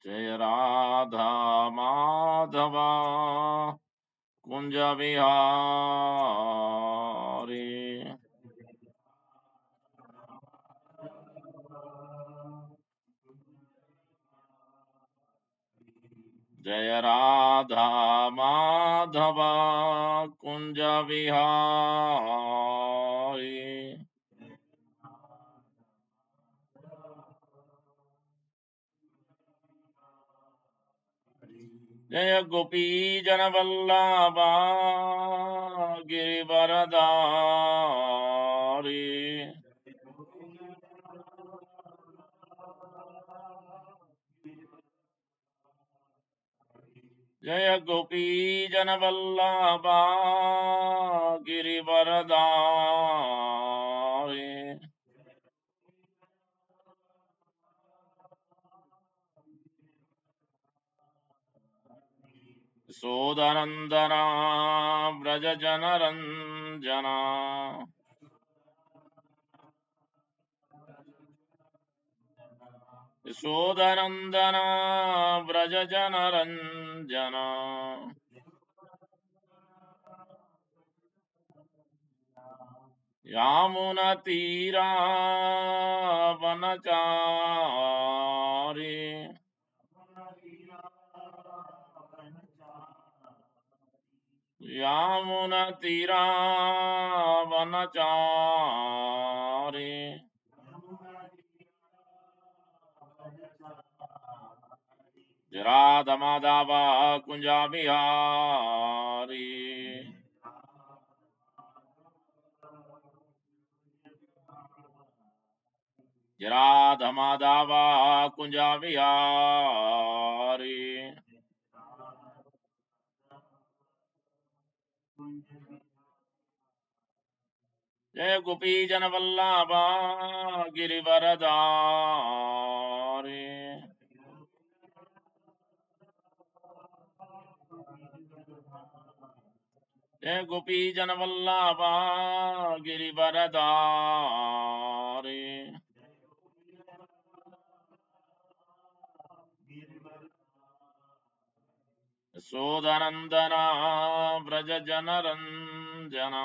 जय राधा माधव कुंज बिहारी। जय राधा माधव कुंज बिहारी। जय गोपी जन वल्लभा गिरिवरधारी। जय गोपी जन वल्लभा गिरिवरधारी। यशोदनन्दना व्रज जनरञ्जना। यशोदनन्दना व्रज जनरञ्जना। यामुनतीरा वनचारी। यामुनतीरा वनचारी। राधा माधव कुंजा बिहारी। राधा माधव कुंजा बिहारी। जय गोपी जन वल्लभा गिरिवरधारी। जय गोपी जन वल्लभा गिरिवरधारी। यशोदनन्दना व्रज जनरञ्जना।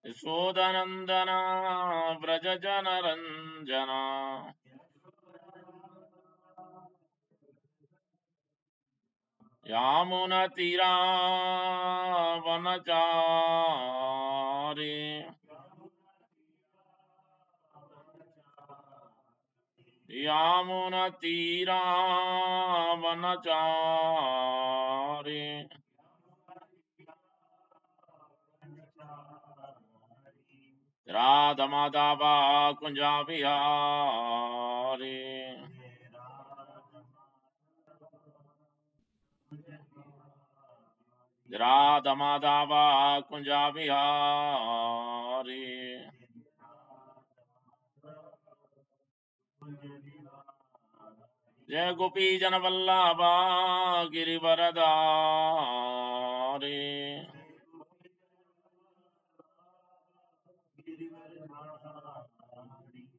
यशोदनन्दना व्रज जनरञ्जना। यामुनतीरा वनचारी। यामुनतीरा वनचारी। राधा माधव कुंजा बिहारी। राधा माधव कुंजा बिहारी। जय गोपी जन वल्लभा गिरिवरधारी।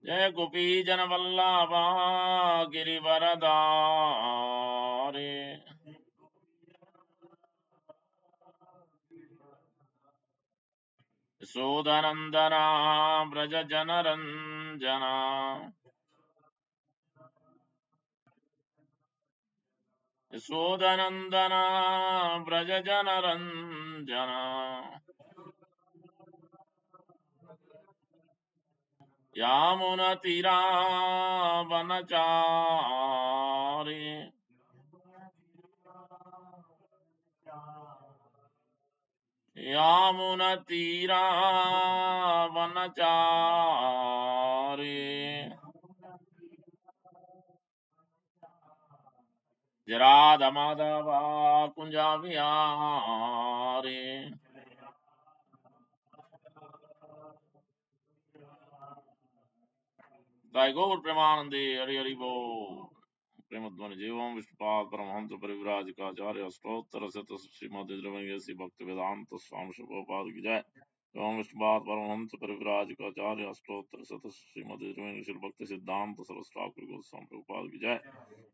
जय गोपी जन वल्लभा गिरिवरधारी। यशोदनन्दना व्रज जनरञ्जना। यशोदनन्दना व्रज जनरञ्जना। यामुनतीरा वनचारी। यामुनतीरा वनचारी। राधा माधव कुंजा बिहारी। जय गौर प्रेमानंदे हरि हरि बोल। प्रेमध्वनि जीवम विष्णुपाद परमहंस परिव्राज का आचार्य अष्टोत्तर शत श्रीमद द्रवंगी भक्ति वेदांत स्वामी प्रभुपाद की जय। ओम विष्णुपाद परमहंस परिव्राजकाचार्य अष्टोत्तर शत श्रीमती श्री भक्ति सिद्धांत सरस्वती ठाकुर गोस्वामी प्रभुपाद की जय।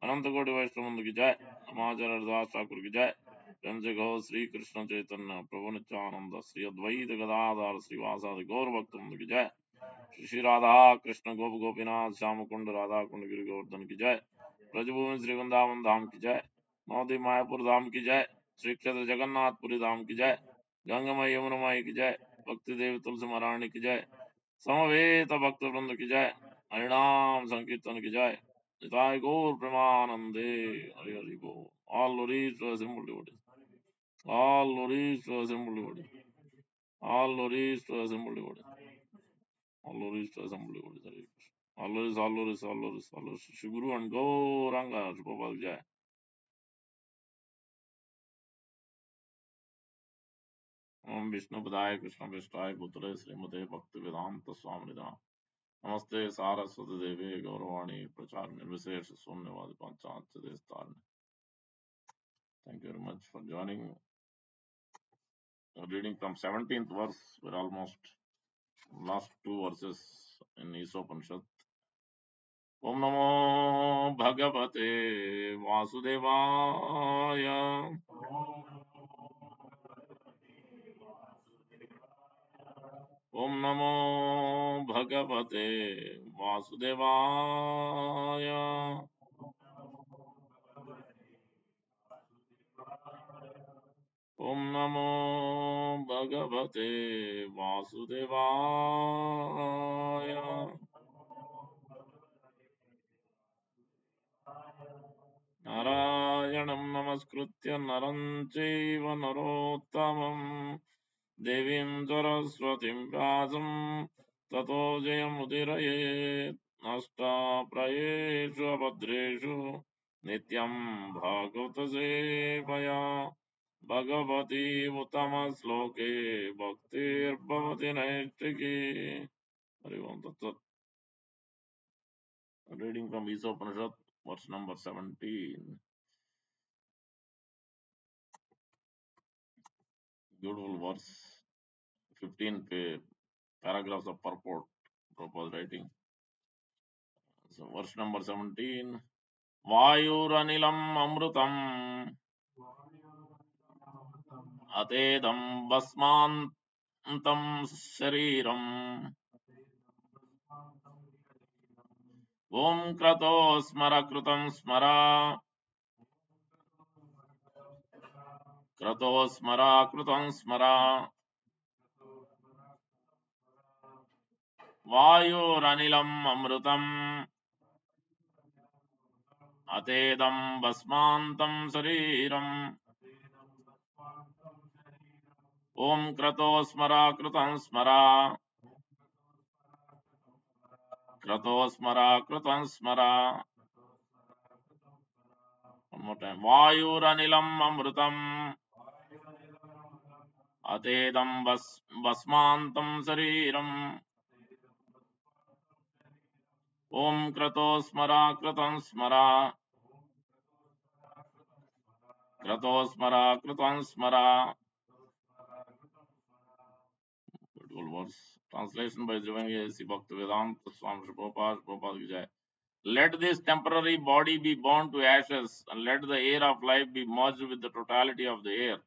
अनंत कोटि वैष्णव की जय। हमाचार्य हरदास ठाकुर की जय। प्रेम से गौ श्री कृष्ण चैतन्य प्रभु नित्यानंद श्री अद्वैत गदाधर श्रीवासादि गौर भक्त की जय। श्री राधा कृष्ण गोप गोपीनाथ श्याम कुंड राधा कुंड गिरि गोवर्धन की जय। ब्रजभूमि श्री वृंदावन धाम की जय। नवदीप मायापुर धाम की जय। श्री क्षेत्र जगन्नाथपुरी धाम की जय। गंगमय यमुनमय की जय। भक्ति देवी तुलसी महारानी की जय। समवेत भक्त वृंद की जय। हरिनाम संकीर्तन की जय। निताय गौर प्रेमानंदे हरि हरि बोल। All glories to assembled devotees. All glories to assembled devotees. All glories to assembled devotees. All glories to assembled devotees. Hare Krishna. All glories, all glories, all glories, all glories. Shri Guru and Gauranga Prabhupada की जय। ओम विष्णु पदाय कृष्ण विष्टाय पुत्रे श्रीमते भक्ति वेदांत स्वामी नमस्ते सारस्वती देवी गौरवाणी प्रचार निर्विशेष शून्यवाद पांचाच देस्तार। Thank you very much for joining. Reading from 17th verse. We're almost last two verses in Ishopanishad. Om Namo Bhagavate Vasudevaya. Om Namo Bhagavate Vasudevaya. Om Namo Bhagavate Vasudevaya. Narayanam Namaskritya Naram Chaiva Narottamam Devim Saraswatim Vyasam Tato Jayamudiraye Nasta Prayeshu Abhadreshu Nityam Bhagavata Sevaya Bhagavati Uttama Sloke Bhaktir Bhavati Naitiki. Hari Om Tat Sat. Reading from Ishopanishad, verse number 17. Beautiful verse. 15 paragraphs of purport. Proposed writing. So, verse number 17. Vayuranilam amrutam atedam basmantam shariram om krato smara krutam smara krato smara krutam smara Vayuranilam amrutam atedam basmantam shariram om krato smara krutam smara krato smara krutam smara. One more time. Vayuranilam amrutam atedam basmantam shariram om krato smara krutam smara krato smara krutam smara. Beautiful verse. Translation by Divine A.C. Bhaktivedanta Swami Prabhupada. Prabhupada ki jai. Let this temporary body be burned to ashes, and let the air of life be merged with the totality of the air.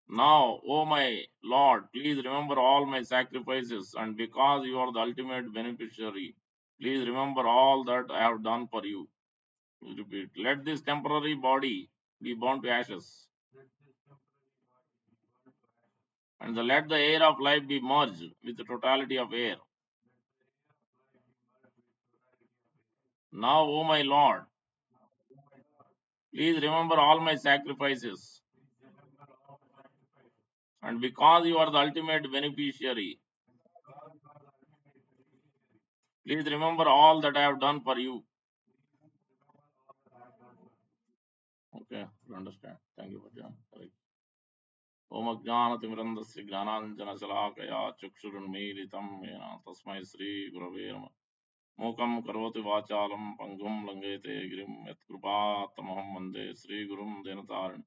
Now, O my Lord, please remember all my sacrifices, and because you are the ultimate beneficiary, please remember all that I have done for you. Please repeat. Let this temporary body be burned to ashes, and let the air of life be merged with the totality of air. Now, O my Lord, please remember all my sacrifices, and because you are the ultimate beneficiary, please remember all that I have done for you. Okay, you understand. Thank you for joining. Om Ajnanatimirandasya Jnananjana Chukshurunmilitam Yena Tasmai Sri Gurave Namaha. Mukam Karoti Vachalam Pangum Langete Grim Yatkrupatamaham Vande Sri Gurum Denataran.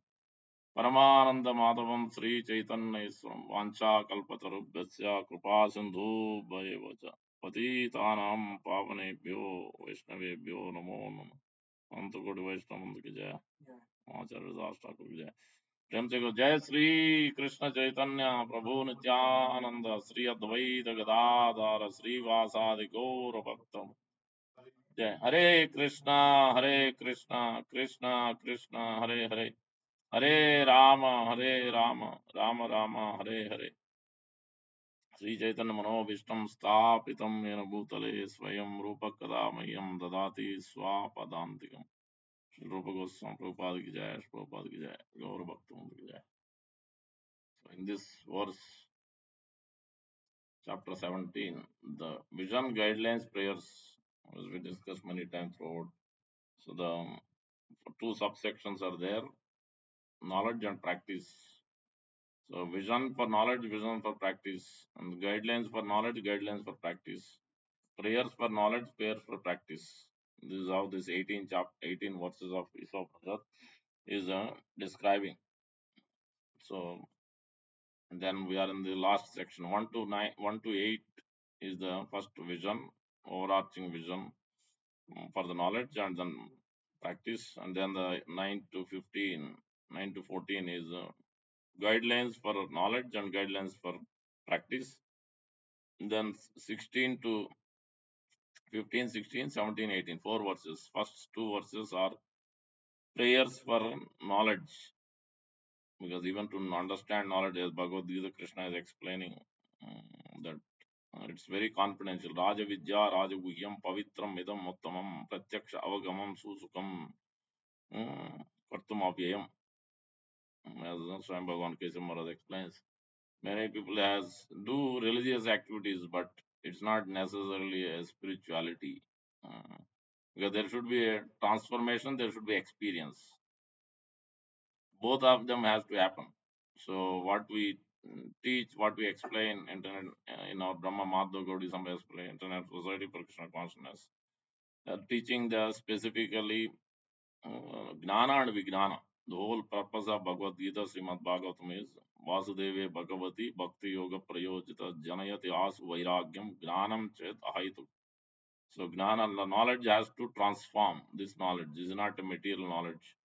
Paramananda Madhavam Sri Chaitanya Iswaram Vancha Kalpatarubhyasya Kripa Sindhu Bhayevacha Patitanam Pavanebhyo Vaishnavebhyo Namo Namo Antakoti Vaishnavandu ki Jai Acharya Das Thakur ki Jai प्रेम से को जय श्री कृष्ण चैतन्य प्रभु नित्यानंद श्री अद्वैत गदाधर श्रीवासादि गौर भक्त जय हरे कृष्णा कृष्णा कृष्णा हरे हरे हरे राम राम राम हरे हरे श्री चैतन्य मनोभीष्टं स्थापितं येन भूतले स्वयं रूप कदा मह्यं ददाति स्वापदान्तिकम् श्री रूप गोस्वामी प्रभुपाद की जय श्री प्रभुपाद की जय गौर भक्तों की जय So in this verse chapter 17, the vision guidelines prayers, as we discussed many times throughout. So the two subsections are there, knowledge and practice. So vision for knowledge, vision for practice, and guidelines for knowledge, guidelines for practice. Prayers for knowledge, prayers for practice. This is how this 18 verses of Isophanat is describing. So then we are in the last section, 1 to 8 is the first vision, overarching vision for the knowledge and then practice, and then the 9 to 14 is guidelines for knowledge and guidelines for practice. And then 16 to 15, 16, 17, 18, four verses. First two verses are prayers for knowledge, because even to understand knowledge, as Bhagavad Gita, Krishna is explaining that it's very confidential. Raja Vidya, Raja Guhyam, Pavitram, Idam, Uttamam, Pratyaksha, Avagamam, Susukam, Kartum Apyayam, as Swayam Bhagavan Kesam Maharaj explains. Many people has do religious activities, but it's not necessarily a spirituality. Because there should be a transformation, there should be experience. Both of them has to happen. So what we teach, what we explain, internet in our Brahma Madhva Gaudi Sambhava explain, Internet Society for Krishna Consciousness, teaching the specifically Gnana and Vijnana. The whole purpose of Bhagavad Gita, Srimad Bhagavatam is Vasudeve Bhagavati Bhakti Yoga Prayojita Janayati Asu Vairagyam Gnanam Chet Ahaitu. So Gnana, the knowledge has to transform this knowledge. This is not a material knowledge.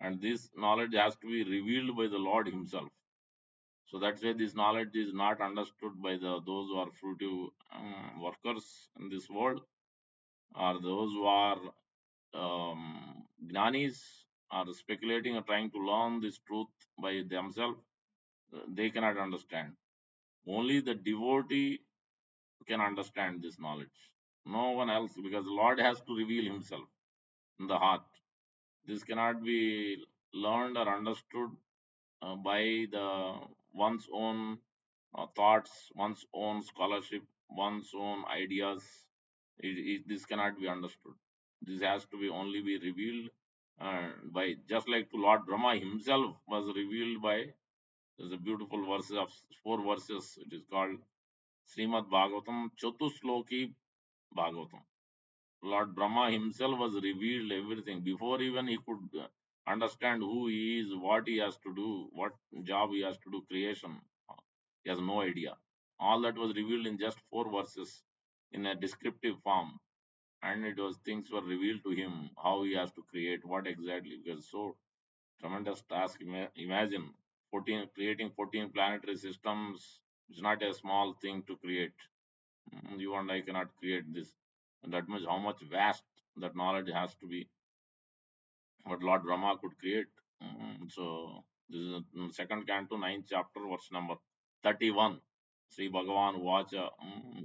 And this knowledge has to be revealed by the Lord Himself. So that's why this knowledge is not understood by those who are fruitive workers in this world, or those who are Gnanis are speculating or trying to learn this truth by themselves. They cannot understand. Only the devotee can understand this knowledge. No one else, because the Lord has to reveal Himself in the heart. This cannot be learned or understood by the one's own thoughts, one's own scholarship, one's own ideas. This cannot be understood. This has to be only be revealed by, just like to Lord Brahma himself was revealed by. There's a beautiful verses of four verses. It is called Srimad Bhagavatam Chatusloki Bhagavatam. Lord Brahma himself was revealed everything before even he could understand who he is, what he has to do, what job he has to do, creation. He has no idea. All that was revealed in just four verses in a descriptive form. And it was things were revealed to him, how he has to create, what exactly. Because so tremendous task. Imagine 14 creating 14 planetary systems is not a small thing to create. You and I cannot create this. And that much how much vast that knowledge has to be, what Lord Brahma could create. So this is second canto, ninth chapter, verse number 31. Sri Bhagavan Vacha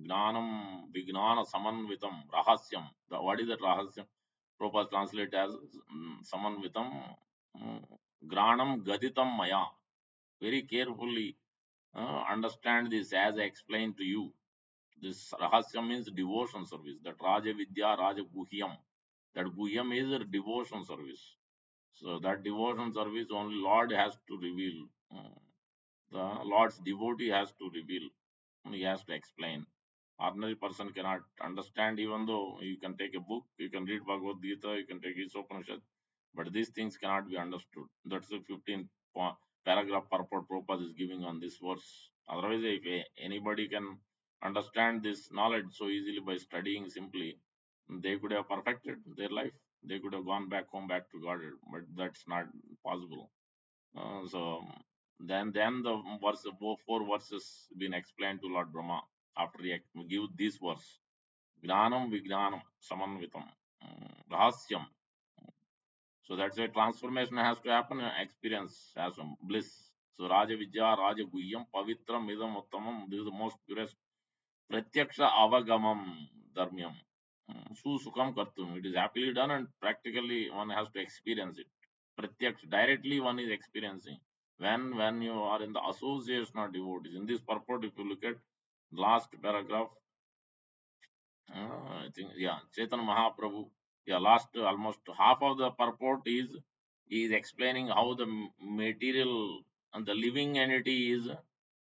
Gnanam Vignana Samanvitam Rahasyam. What is that Rahasyam? Prabhupada translate as Samanvitam Granam Gaditam Maya. Very carefully understand this as I explained to you. This Rahasya means devotion service. That Raja Vidya, Raja Guhyam. That Guhyam is a devotion service. So that devotion service only Lord has to reveal. The Lord's devotee has to reveal. He has to explain. Ordinary person cannot understand, even though you can take a book, you can read Bhagavad Gita, you can take Upanishad, but these things cannot be understood. That's the 15th paragraph purport Prabhupada is giving on this verse. Otherwise, if anybody can understand this knowledge so easily by studying simply, they could have perfected their life. They could have gone back home, back to God, but that's not possible. So then the verse, four verses been explained to Lord Brahma after he give this verse. Gnanam Vignanam Samanvitam Rahasyam. So that's why transformation has to happen, experience has some bliss. So Raja Vidya, Raja Guhyam, Pavitram, Idam Uttamam, this is the most purest Pratyaksha Avagamam Dharmyam. Susukam Kartum. It is happily done and practically one has to experience it. Pratyaksha, directly one is experiencing. When you are in the association of devotees. In this purport, if you look at last paragraph, I think, yeah, Chaitanya Mahaprabhu, yeah, last almost half of the purport is explaining how the material and the living entity is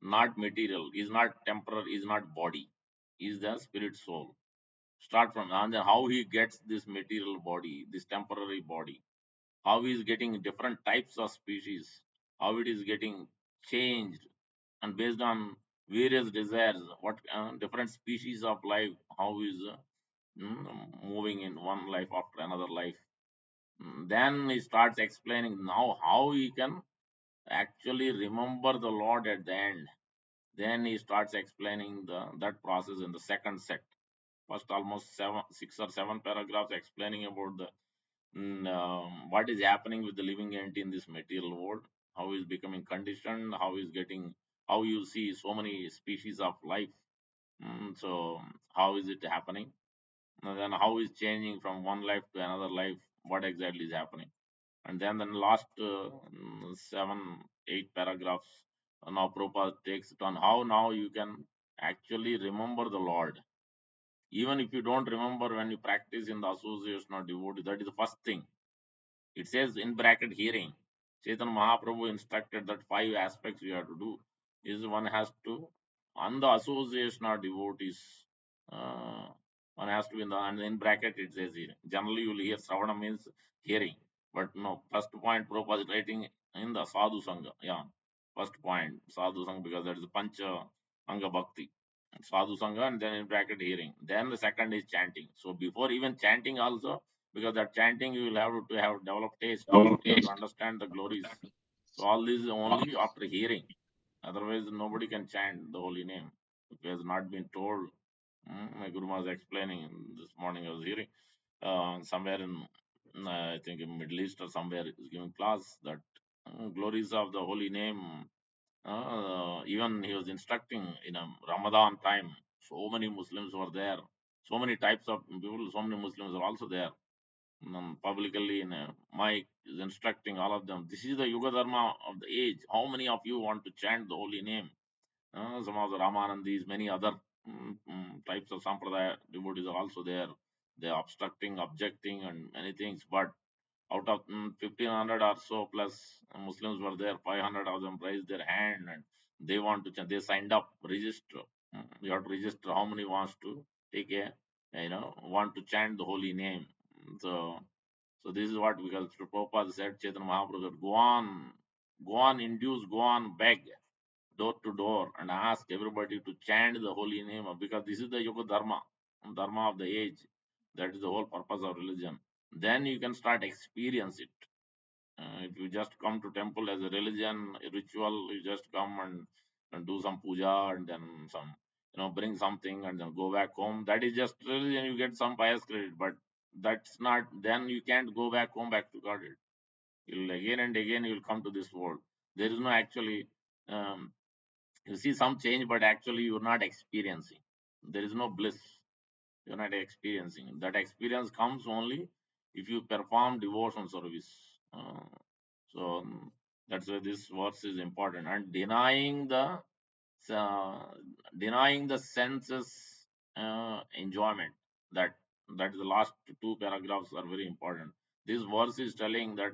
not material, is not temporal, is not body, is the spirit soul. Start from and then how he gets this material body, this temporary body, how he is getting different types of species, how it is getting changed, and based on various desires, what different species of life, how is moving in one life after another life. Then he starts explaining now how he can actually remember the Lord at the end. Then he starts explaining that process in the second set. First, almost 6 or 7 paragraphs explaining about the what is happening with the living entity in this material world, how is becoming conditioned, how is getting, how you see so many species of life. So how is it happening? And then how is changing from one life to another life? What exactly is happening? And then the last 7, 8 paragraphs, now Prabhupada takes it on how now you can actually remember the Lord. Even if you don't remember when you practice in the association of devotee, that is the first thing. It says in bracket hearing. Chaitanya Mahaprabhu instructed that 5 aspects you have to do. Is one has to, on the association of devotees, uh, one has to be in the, and in bracket it says here. Generally you will hear Sravana means hearing. But no, first point Prabhupada is writing in the Sadhu Sangha. Yeah. First point, Sadhu Sangha, because that is the Pancha Anga Bhakti. Sadhu Sangha and then in bracket hearing. Then the second is chanting. So before even chanting also, because that chanting you will have to have developed taste. You have to understand the glories. So all this is only after hearing. Otherwise, nobody can chant the holy name. It has not been told. My Guru was explaining this morning. I was hearing somewhere in I think in Middle East or somewhere is giving class that glories of the holy name. Even he was instructing in a Ramadan time. So many Muslims were there. So many types of people. So many Muslims are also there publicly in a mic is instructing all of them. This is the Yuga Dharma of the age. How many of you want to chant the holy name? Some of the Ramanandis, many other types of Sampradaya devotees are also there. They are obstructing, objecting, and many things. But out of 1500 or so plus Muslims were there, 500 of them raised their hand and they want to chant. They signed up, register. You have to register how many wants to take want to chant the holy name. So so this is what, because Prabhupada said, Chaitanya Mahaprabhu said, go on, induce, go on, beg, door to door, and ask everybody to chant the holy name because this is the Yoga Dharma, Dharma of the age. That is the whole purpose of religion. Then you can start experience it. If you just come to temple as a religion, a ritual, you just come and do some puja and then some, bring something and then go back home. That is just religion. You get some pious credit, but that's not. Then you can't go back home, back to God. You'll again and again you'll come to this world. There is no actually. Um, you see some change, but actually you're not experiencing. There is no bliss. You're not experiencing. That experience comes only if you perform devotional service. So that's why this verse is important. And uh, denying the senses enjoyment. That that is the last 2 paragraphs are very important. This verse is telling that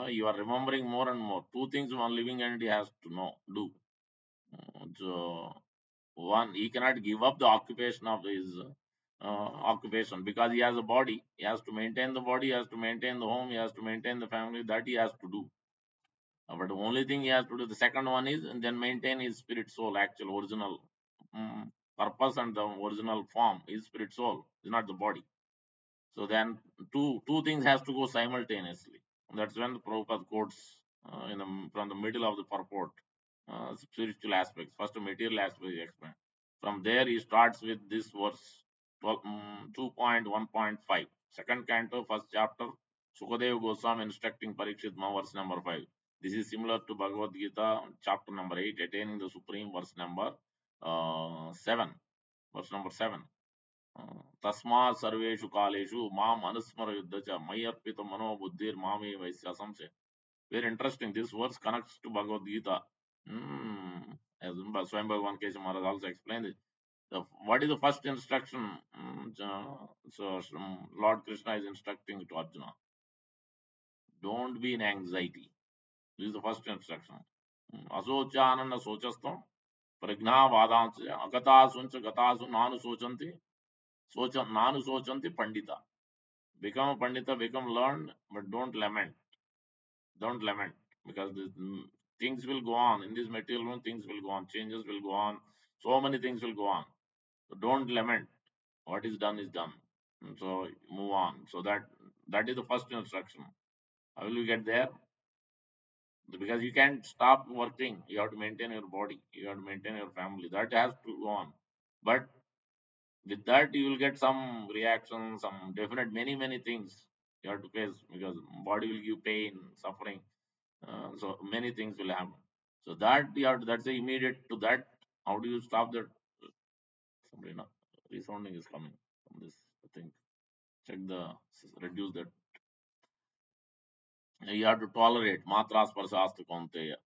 you are remembering more and more. 2 things one living entity has to know do. So one, he cannot give up the occupation of his occupation because he has a body. He has to maintain the body. He has to maintain the home. He has to maintain the family. That he has to do. But the only thing he has to do, the second one is, and then maintain his spirit soul, actual original purpose and the original form is spirit soul, is not the body. So then two things has to go simultaneously. That's when the Prabhupada quotes from the middle of the purport, spiritual aspects. First, material aspect he explained. From there, he starts with this verse 2.1.5. Second canto, first chapter. Sukadeva Goswami instructing Parikshit verse number 5. This is similar to Bhagavad Gita, chapter number 8, attaining the supreme, verse number 7. Verse number 7. तस्मात् सर्वेषु कालेषु माम अनुस्मर युद्ध च मयि अर्पित मनो बुद्धिर मामे वैश्य संशय. Very interesting. This verse connects to Bhagavad Gita. As Swayam Bhagavan Kesha Maharaj also explained it. What is the first instruction? Lord Krishna is instructing to Arjuna. Don't be in anxiety. This is the first instruction. Asochanana sochastam prajna vadancha agata suncha gata sun nanu sochanti nanu sochanti pandita. Become a pandita, become learned, but don't lament. Don't lament, because things will go on in this material world. Things will go on, changes will go on, so many things will go on. So don't lament. What is done is done. And so move on. So that is the first instruction. How will you get there? Because you can't stop working. You have to maintain your body. You have to maintain your family. That has to go on. But with that, you will get some reaction, some definite many things you have to face, because body will give pain, suffering. So many things will happen. So that you have to, that's the immediate to that. How do you stop that? Somebody, resounding is coming from this. I think check reduce that. You have to tolerate matras parshasta konteya.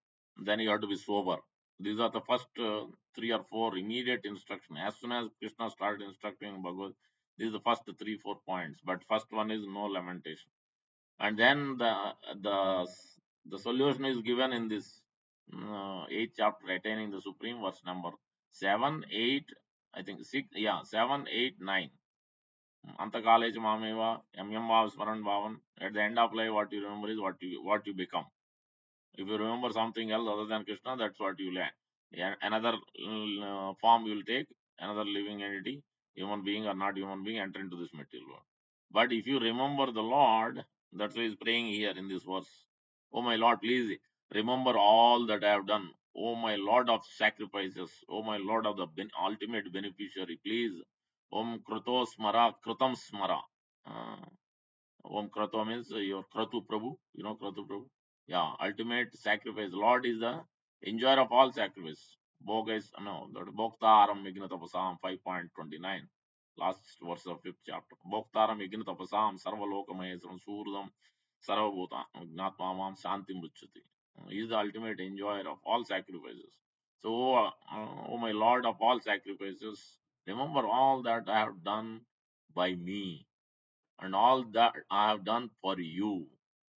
Then you have to be sober. These are the first 3 or 4 immediate instruction. As soon as Krishna started instructing Bhagavad, these are the first 3 4 points. But first one is no lamentation, and then the the solution is given in this 8th chapter, attaining the supreme, verse number 7, 8, I think 6, yeah, 7, 8, 9. Antakaleja mameva yam vav smaran bhavan. At the end of life, what you remember is what you become. If you remember something else other than Krishna, that's what you learn. Yeah, another form you will take, another living entity, human being or not human being, enter into this material world. But if you remember the Lord, that's why he's praying here in this verse. Oh my Lord, please remember all that I have done. Oh my Lord of sacrifices. Oh my Lord of the ultimate beneficiary. Please. Om Krato Smara, Kratam Smara. Uh, Om Krato means your Kratu Prabhu. You know Kratu Prabhu? Yeah, ultimate sacrifice. Lord is the enjoyer of all sacrifice. Bhoga is, no, that Bhoktaram Vignatapasam 5.29. Last verse of 5th chapter. Bhoktaram Vignatapasam Sarvalokamahesram Surdam Sarvabhuta Gnatmamam Shanti Muchati. He is the ultimate enjoyer of all sacrifices. So, oh my Lord of all sacrifices, remember all that I have done by me and all that I have done for you.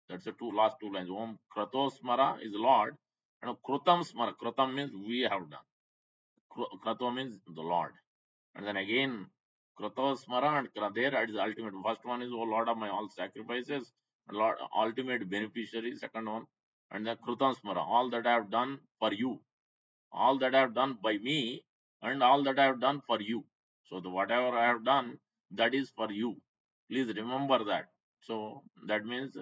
That's the last two lines. Om Kratosmara is Lord, and Krutam Smara. Krutam means we have done. Krato means the Lord. And then again, Kratosmara and there it is the ultimate. First one is, O Lord of my all sacrifices, and Lord, ultimate beneficiary, second one. And then Krutam Smara, all that I have done for you, all that I have done by me, and all that I have done for you. So the whatever I have done, that is for you. Please remember that. So that means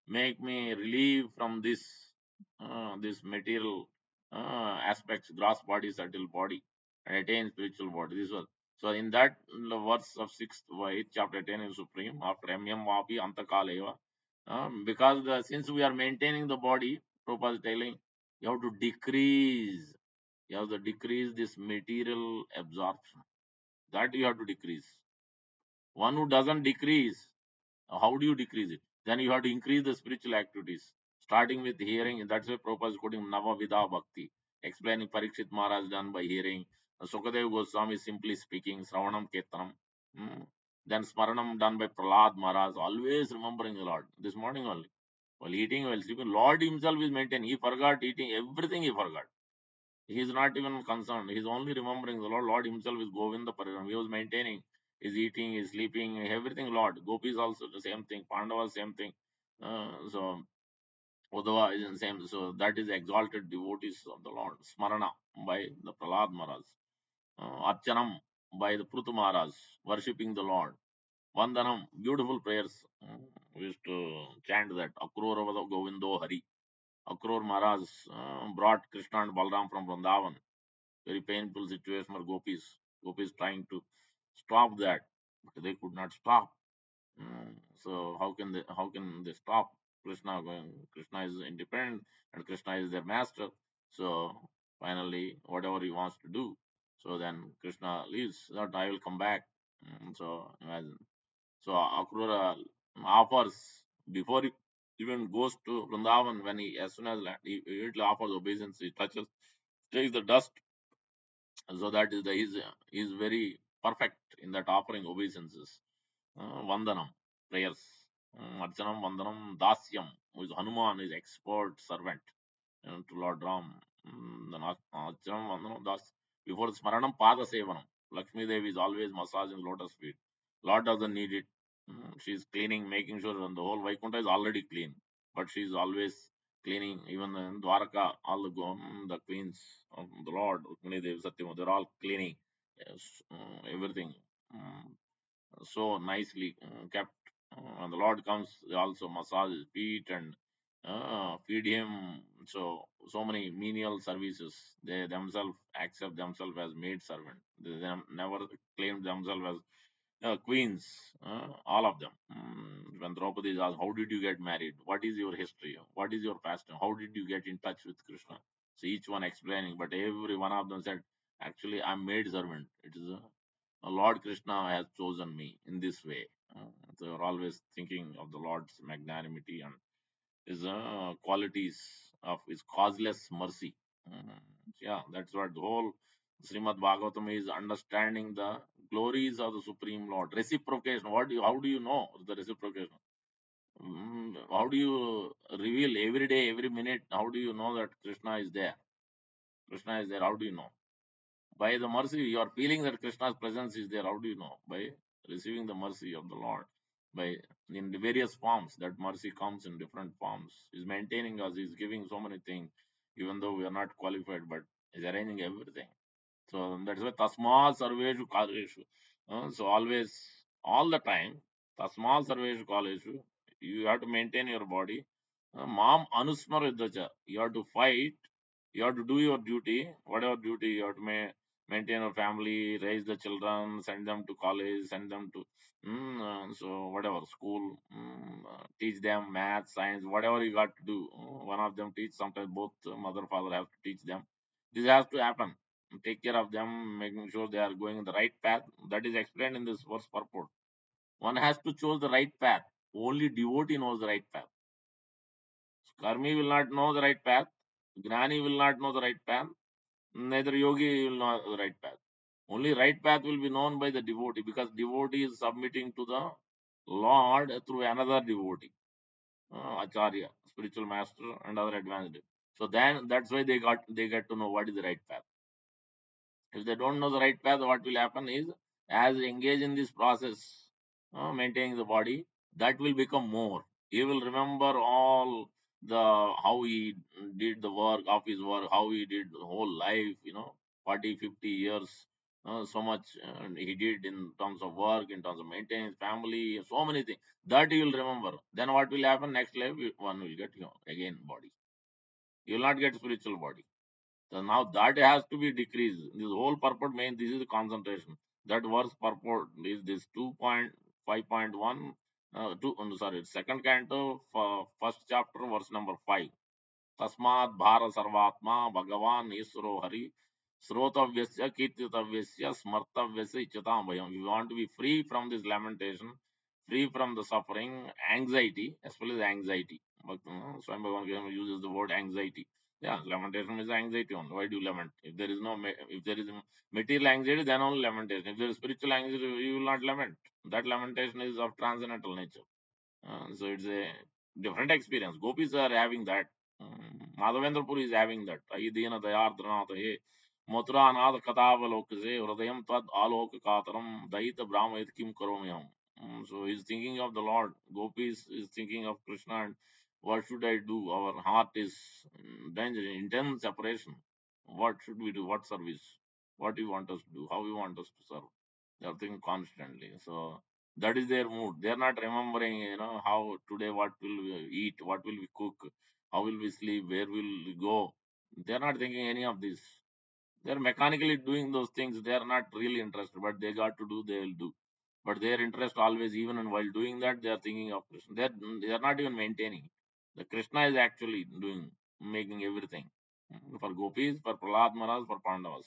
make me relieve from this material aspects, gross body, subtle body, and attain spiritual body. This was so in that verse of 6th, 8th chapter, attaining supreme after MM Vapi Antakaleva. Because since we are maintaining the body, Prabhupada is telling you have to decrease. You have to decrease this material absorption. That you have to decrease. One who doesn't decrease, how do you decrease it? Then you have to increase the spiritual activities, starting with hearing. That's why Prabhupada is quoting Navavida Bhakti, explaining Parikshit Maharaj done by hearing. Sukadev Goswami simply speaking, Sravanam Ketanam. Then Smaranam done by Prahlad Maharaj, always remembering the Lord. This morning only, while eating, while sleeping, Lord himself is maintained. He forgot eating, everything he forgot. He is not even concerned. He is only remembering the Lord. Lord himself is Govinda Pariram. He was maintaining. Is eating, is sleeping, everything Lord. Gopis also the same thing. Pandavas same thing. So Uddhava is in same. So that is exalted devotees of the Lord. Smarana by the Prahlad Maharaj. Archanam by the Prutu Maharaj, worshipping the Lord. Vandanam, beautiful prayers. We used to chant that. Akrora Govindo Hari. Akror Maharaj brought Krishna and Balram from Vrindavan. Very painful situation for gopis. Gopis trying to stop that, but they could not stop. So how can they stop Krishna going? Krishna is independent and Krishna is their master. So finally, whatever he wants to do. So then Krishna leaves that I will come back. So imagine. So Akrura offers before he even goes to Vrindavan when he as soon as he immediately offers obeisance. He touches, takes the dust. So that is the is very perfect in that offering obeisances. Vandanam, prayers. Archanam, Vandanam, Dasyam, who is Hanuman, is expert servant to Lord Ram. Then Archanam, Vandanam, Das. Before Smaranam, Pada Sevanam. Lakshmi Devi is always massaging lotus feet. Lord doesn't need it. She is cleaning, making sure the whole Vaikuntha is already clean. But she is always cleaning. Even in Dwaraka, all the queens of the Lord, Rukmini Devi, Satyama, they're all cleaning. Yes, everything. Mm, so nicely kept. When the Lord comes, they also massage his feet and feed him. So many menial services. They themselves accept themselves as maid servant. They never claim themselves as queens. All of them. When Draupadi is asked, "How did you get married? What is your history? What is your past? How did you get in touch with Krishna?" So each one explaining, but every one of them said, "Actually, I'm maid servant. It is a Lord Krishna has chosen me in this way." So you're always thinking of the Lord's magnanimity and his qualities of his causeless mercy. Mm, yeah, that's what the whole Srimad Bhagavatam is understanding the glories of the Supreme Lord. Reciprocation. How do you know the reciprocation? How do you reveal every day, every minute? How do you know that Krishna is there? Krishna is there. How do you know? By the mercy, you are feeling that Krishna's presence is there. How do you know? By receiving the mercy of the Lord. By in the various forms, that mercy comes in different forms. He's maintaining us, he's giving so many things, even though we are not qualified, but he's arranging everything. So that's why Tasma Sarveshu Kaleshu. So always, all the time, Tasma Sarveshu Kaleshu, you have to maintain your body. Mam Anusmar Vidyacha. You have to fight, you have to do your duty, whatever duty you have to maintain your family, raise the children, send them to college, send them to so whatever school, teach them math, science, whatever you got to do. One of them teach, sometimes both mother father have to teach them. This has to happen. Take care of them, making sure they are going in the right path. That is explained in this verse purport. One has to choose the right path. Only devotee knows the right path. Karmi will not know the right path. Gnani will not know the right path. Neither yogi will know the right path. Only right path will be known by the devotee, because devotee is submitting to the Lord through another devotee, acharya, spiritual master, and other advanced. So then that's why they get to know what is the right path. If they don't know the right path, what will happen is, as they engage in this process, maintaining the body, that will become more. He will remember all the how he did the work of his work, how he did the whole life, 40, 50 years, so much he did in terms of work, in terms of maintaining his family, so many things. That he will remember. Then what will happen next life? One will get again body. You will not get spiritual body. So now that has to be decreased. This whole purport main, this is the concentration. That verse purport is this 2.5.1, sorry, second canto, first chapter, verse number 5. Tasmat bhara sarvatma bhagavan isro hari srotavyasya kirtitavyasya smartavyasya ichatam bhayam. We want to be free from this lamentation, free from the suffering, anxiety, especially anxiety. But Swami Bhagavan uses the word anxiety. Yeah, lamentation is anxiety only. Why do you lament? If there is no, if there is material anxiety, then only lamentation. If there is spiritual anxiety, you will not lament. That lamentation is of transcendental nature. So it's a different experience. Gopis are having that. Madhavendra Puri is having that. Aidina Dayardranatha he Mathura Anad Katavalokase Hridayam Tad Alok Kataram Daita Brahma Kim Karomyam. So he's thinking of the Lord. Gopis is thinking of Krishna, and What should I do? Our heart is danger, intense separation. What should we do? What service? What you want us to do? How you want us to serve? They are thinking constantly. So that is their mood. They are not remembering, how today what will we eat, what will we cook, how will we sleep, where will we go. They are not thinking any of this. They are mechanically doing those things. They are not really interested, but they got to do, they will do. But their interest always, even while doing that, they are thinking of Krishna. They are not even maintaining. The Krishna is actually doing, making everything. For gopis, for Prahlad Maharaj, for Pandavas.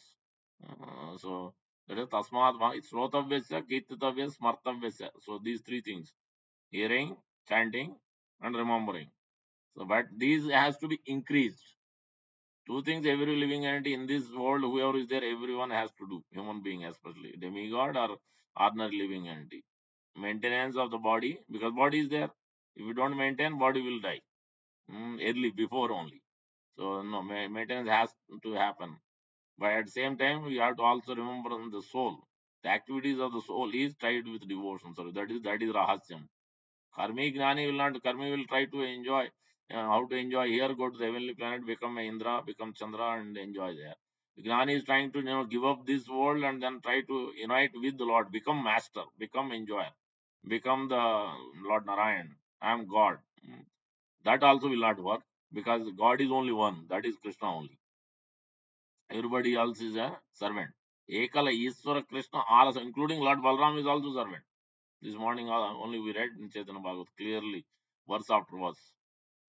So that is Tasmat Srotavya, Kirtitavya, Smartavya. So these three things: hearing, chanting, and remembering. So, but these has to be increased. Two things every living entity in this world, whoever is there, everyone has to do. Human being, especially demigod or ordinary living entity. Maintenance of the body, because body is there. If you don't maintain, body will die early, before only. So no, maintenance has to happen. But at the same time, we have to also remember the soul. The activities of the soul is tied with devotion. So that is rahasyam. Karmi Gnani will not, Karmi will try to enjoy, how to enjoy here, go to the heavenly planet, become a Indra, become Chandra, and enjoy there. Gnani is trying to, give up this world and then try to unite with the Lord, become master, become enjoyer, become the Lord Narayan. I am God. That also will not work, because God is only one, that is Krishna only. Everybody else is a servant. Ekala Iswara Krishna, all, including Lord Balram, is also servant. This morning only we read in Chaitanya Bhagavat clearly, verse after verse.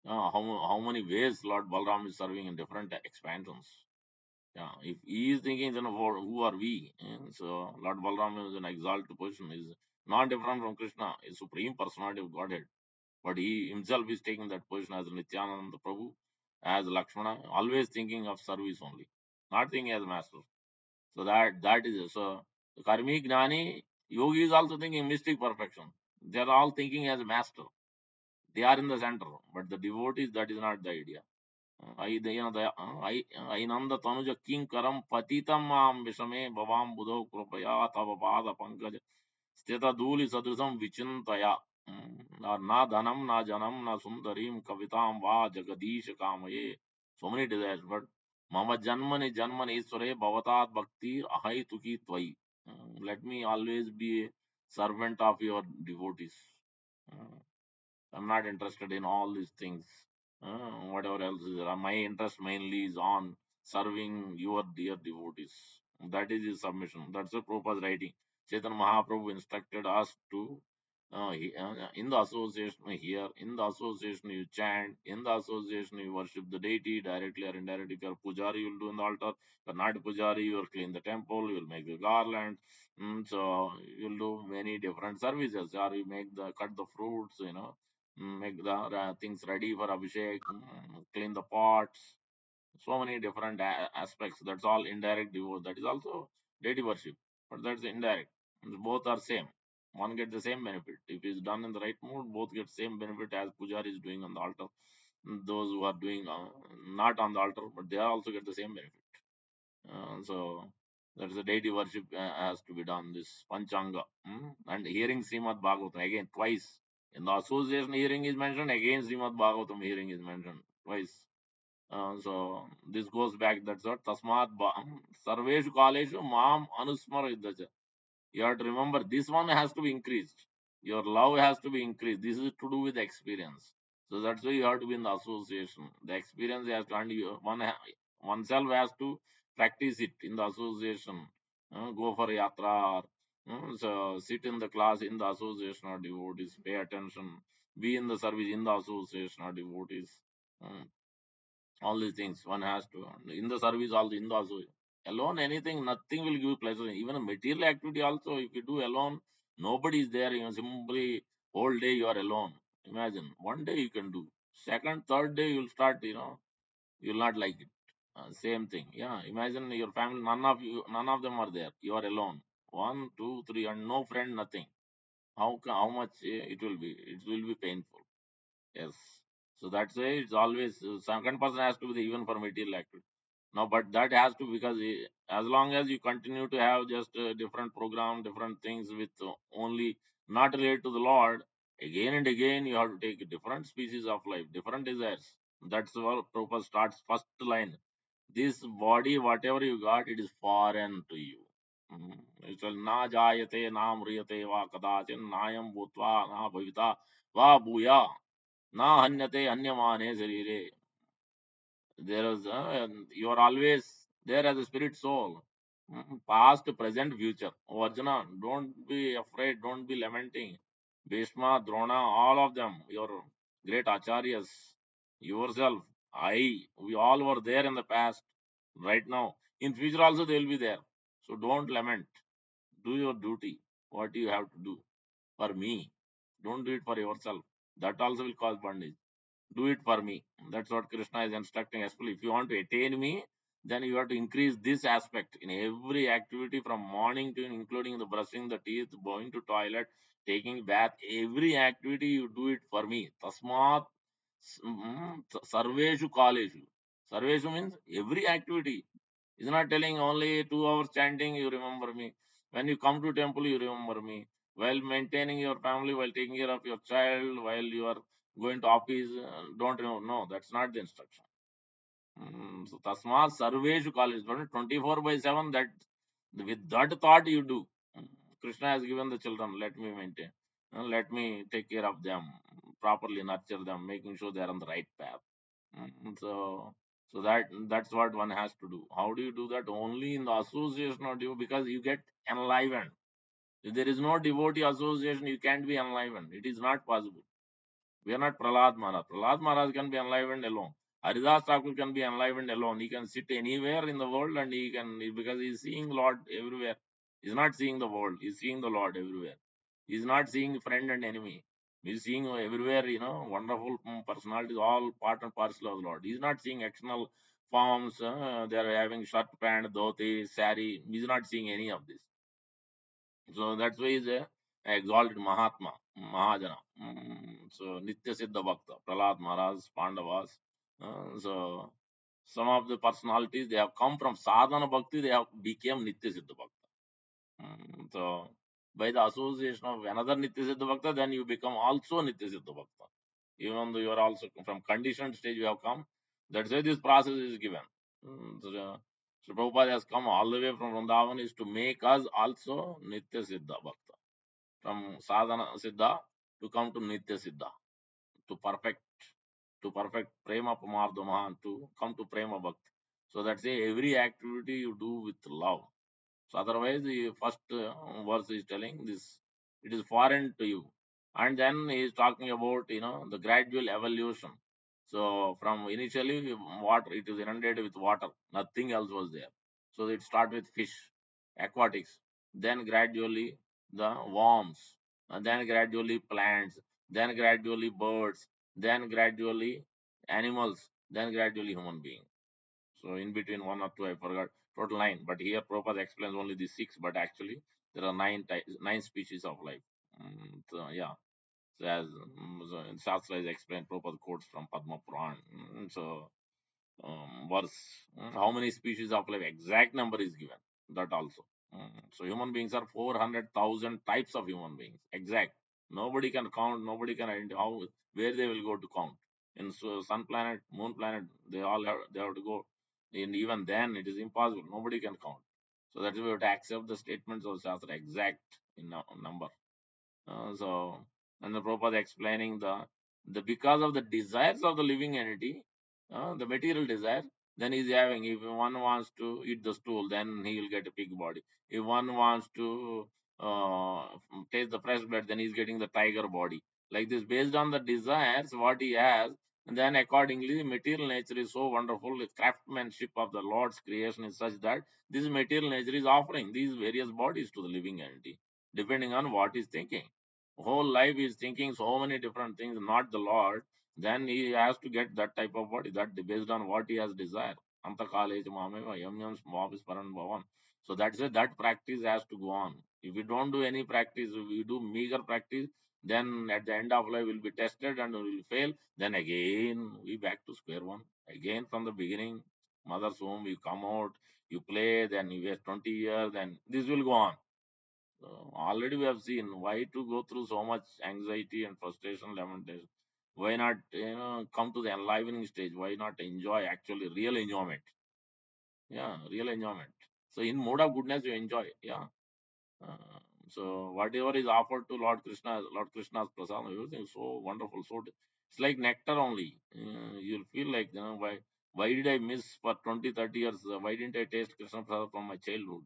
How many ways Lord Balram is serving in different expansions. Yeah, if he is thinking, then who are we? And so Lord Balram is an exalted position, is not different from Krishna, is supreme personality of Godhead. But he himself is taking that position as Nityananda Prabhu, as Lakshmana, always thinking of service only, not thinking as master. So that is so. The Karmi Gnani Yogi is also thinking mystic perfection. They are all thinking as master. They are in the center, but the devotees, that is not the idea. Ainanda Tanuja King Karam Patitam Mam Vishame Babam Buddho Krupaya Tava Pada Pankaj Steta Duli Sadrisam Vichintaya. Na Dhanam, na Janam, na Sundarim, Kavitam Va Jagadish Kamaye. So many desires, but Mama Janmani Janmani Isware Bhavatat Bhakti Ahai Tuki Twai. Let me always be a servant of your devotees. Mm, I'm not interested in all these things. Whatever else is there. My interest mainly is on serving your dear devotees. That is his submission. That's the Prabhupada's writing. Chaitanya Mahaprabhu instructed us to, in the association here, in the association you chant, in the association you worship the deity directly or indirectly. If you are pujari, you will do in the altar. If you are not pujari, you will clean the temple, you will make the garland. So you will do many different services. Or you make the cut the fruits, make the things ready for Abhishek, clean the pots, so many different aspects. That's all indirect devotion. That is also deity worship, but that's indirect. Both are same. One gets the same benefit. If it's done in the right mood, both get same benefit as Pujari is doing on the altar. Those who are doing not on the altar, but they also get the same benefit. So that's the deity worship has to be done. This Panchanga and hearing Srimad Bhagavatam again twice. In the association hearing is mentioned, again Srimad Bhagavatam hearing is mentioned twice. So this goes back. That's what Tasmat Sarveshu Kaleshu Mam Anusmara. You have to remember this one has to be increased. Your love has to be increased. This is to do with experience. So that's why you have to be in the association. The experience has to, and oneself has to practice it in the association. Go for yatra. So sit in the class in the association of devotees. Pay attention. Be in the service in the association of devotees. Uh, all these things one has to, in the service also, in the also, alone anything, nothing will give pleasure. Even a material activity also, if you do alone, nobody is there, simply whole day you are alone. Imagine one day you can do, second third day you'll start, you'll not like it. Same thing, yeah, imagine your family, none of them are there, you are alone, one two three, and no friend, nothing. How much it will be, painful. Yes. So that's why it's always second person has to be the even for material activity. Now, but that has to, because as long as you continue to have just different program, different things with only not related to the Lord, Again and again, you have to take different species of life, different desires. That's what Prabhupada starts first line. This body, whatever you got, it is foreign to you. It will na jayate na mriyate va kadachin nayam bhutva na bhavita va bhuya na hanyate hanyamane sarire. There is you are always there as a spirit soul. Past, present, future. Oh, Arjuna, don't be afraid, don't be lamenting. Bhishma, Drona, all of them, your great acharyas, yourself, I, we all were there in the past, right now. In future also they will be there. So don't lament. Do your duty, what you have to do for me. Don't do it for yourself. That also will cause bondage. Do it for me. That's what Krishna is instructing us. If you want to attain me, then you have to increase this aspect in every activity from morning to including the brushing the teeth, going to toilet, taking bath. Every activity you do it for me. Tasmat sarveshu kaleshu. Sarveshu means every activity. It's not telling only 2 hours chanting, you remember me. When you come to temple, you remember me. While maintaining your family, while taking care of your child, while you are going to office, don't remember. No, that's not the instruction. So tasma sarveshu college, 24 by 7, that with that thought you do. Krishna has given the children, let me maintain. Let me take care of them, properly nurture them, making sure they are on the right path. So that's what one has to do. How do you do that? Only in the association of you, because you get enlivened. If there is no devotee association, you can't be enlivened. It is not possible. We are not Prahlad Maharaj. Prahlad Maharaj can be enlivened alone. Haridas Thakur can be enlivened alone. He can sit anywhere in the world and he can, because he is seeing Lord everywhere. He is not seeing the world. He is seeing the Lord everywhere. He is not seeing friend and enemy. He is seeing everywhere, wonderful personalities, all part and parcel of the Lord. He is not seeing external forms. They are having shirt, pant, dhoti, sari. He is not seeing any of this. So that's why he's a exalted Mahatma, Mahajana. So Nitya Siddha Bhakta, Prahlad Maharaj, Pandavas. So some of the personalities they have come from sadhana bhakti, they have become Nitya Siddha Bhakta. So by the association of another Nitya Siddha Bhakta, then you become also Nitya Siddha Bhakta. Even though you are also from conditioned stage you have come, that's why this process is given. So Prabhupada has come all the way from Vrindavan is to make us also Nitya Siddha Bhakta. From sadhana siddha to come to nitya siddha, to perfect prema pamardhamahan, to come to prema bhakti. So that's every activity you do with love. So otherwise, the first verse is telling this, it is foreign to you. And then he is talking about, the gradual evolution. So from initially water, it is inundated with water. Nothing else was there. So it started with fish, aquatics. Then gradually the worms. And then gradually plants. Then gradually birds. Then gradually animals. Then gradually human beings. So in between one or two, I forgot total nine. But here Prabhupada explains only the six. But actually there are nine species of life. So yeah. So as so in Shastra is explained, Prabhupada quotes from Padma Puran. So verse, how many species of life? Exact number is given. That also. So human beings are 400,000 types of human beings. Exact. Nobody can count. Nobody can identify how where they will go to count. In sun planet, moon planet, they have to go. And even then, it is impossible. Nobody can count. So that is why we have to accept the statements of Shastra exact in number. So, and the Prabhupada explaining the because of the desires of the living entity, the material desire, then he's having. If one wants to eat the stool, then he will get a pig body. If one wants to uh, taste the fresh blood, then he's getting the tiger body. Like this, based on the desires, what he has, and then accordingly, the material nature is so wonderful. The craftsmanship of the Lord's creation is such that this material nature is offering these various bodies to the living entity, depending on what he's thinking. Whole life is thinking so many different things, not the Lord, then he has to get that type of body, that based on what he has desired. Antakale mameva yam yam smabis paran bhavan. So that's it, that practice has to go on. If we don't do any practice, if we do meager practice, then at the end of life we'll be tested and we will fail. Then again we back to square one. Again from the beginning, mother's womb, you come out, you play, then you waste 20 years, then this will go on. Already we have seen why to go through so much anxiety and frustration, lamentation. Why not, come to the enlivening stage? Why not enjoy actually real enjoyment? Yeah, real enjoyment. So in mode of goodness, you enjoy. Yeah. Uh, so whatever is offered to Lord Krishna's prasad, everything is so wonderful. It's like nectar only. You'll feel like, why did I miss for 20, 30 years? Why didn't I taste Krishna prasad from my childhood?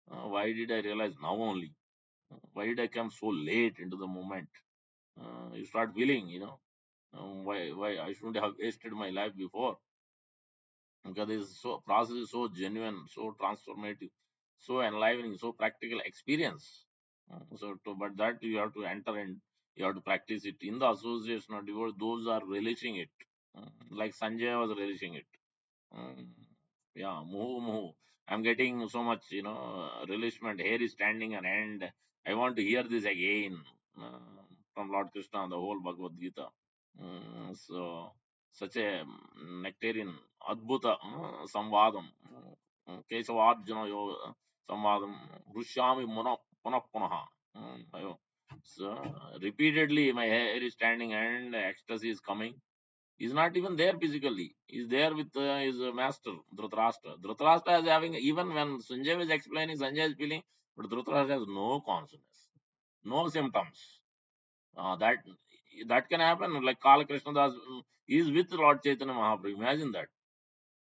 Why did I realize now only? Why did I come so late into the moment? You start feeling, why I shouldn't have wasted my life before, because this process is so genuine, so transformative, so enlivening, so practical experience. But that you have to enter and you have to practice it in the association of devotees. Those are relishing it, like Sanjay was relishing it. Mm, yeah, Muhu Muhu. I'm getting so much, relishment. Hair is standing on end. I want to hear this again from Lord Krishna, the whole Bhagavad Gita. So, such a nectarian, Adbhuta Samvadam, Keshavarjuna Yoga Samvadam, Rushyami Punah Punaha. Ayo. So, repeatedly, my hair is standing and ecstasy is coming. He's not even there physically. He's there with his master, Dhritarashtra. Dhritarashtra is having, even when Sanjay is explaining, Sanjay is feeling, but Dhritarashtra has no consciousness, no symptoms. That can happen. Like Kala Krishna Das is with Lord Chaitanya Mahaprabhu. Imagine that.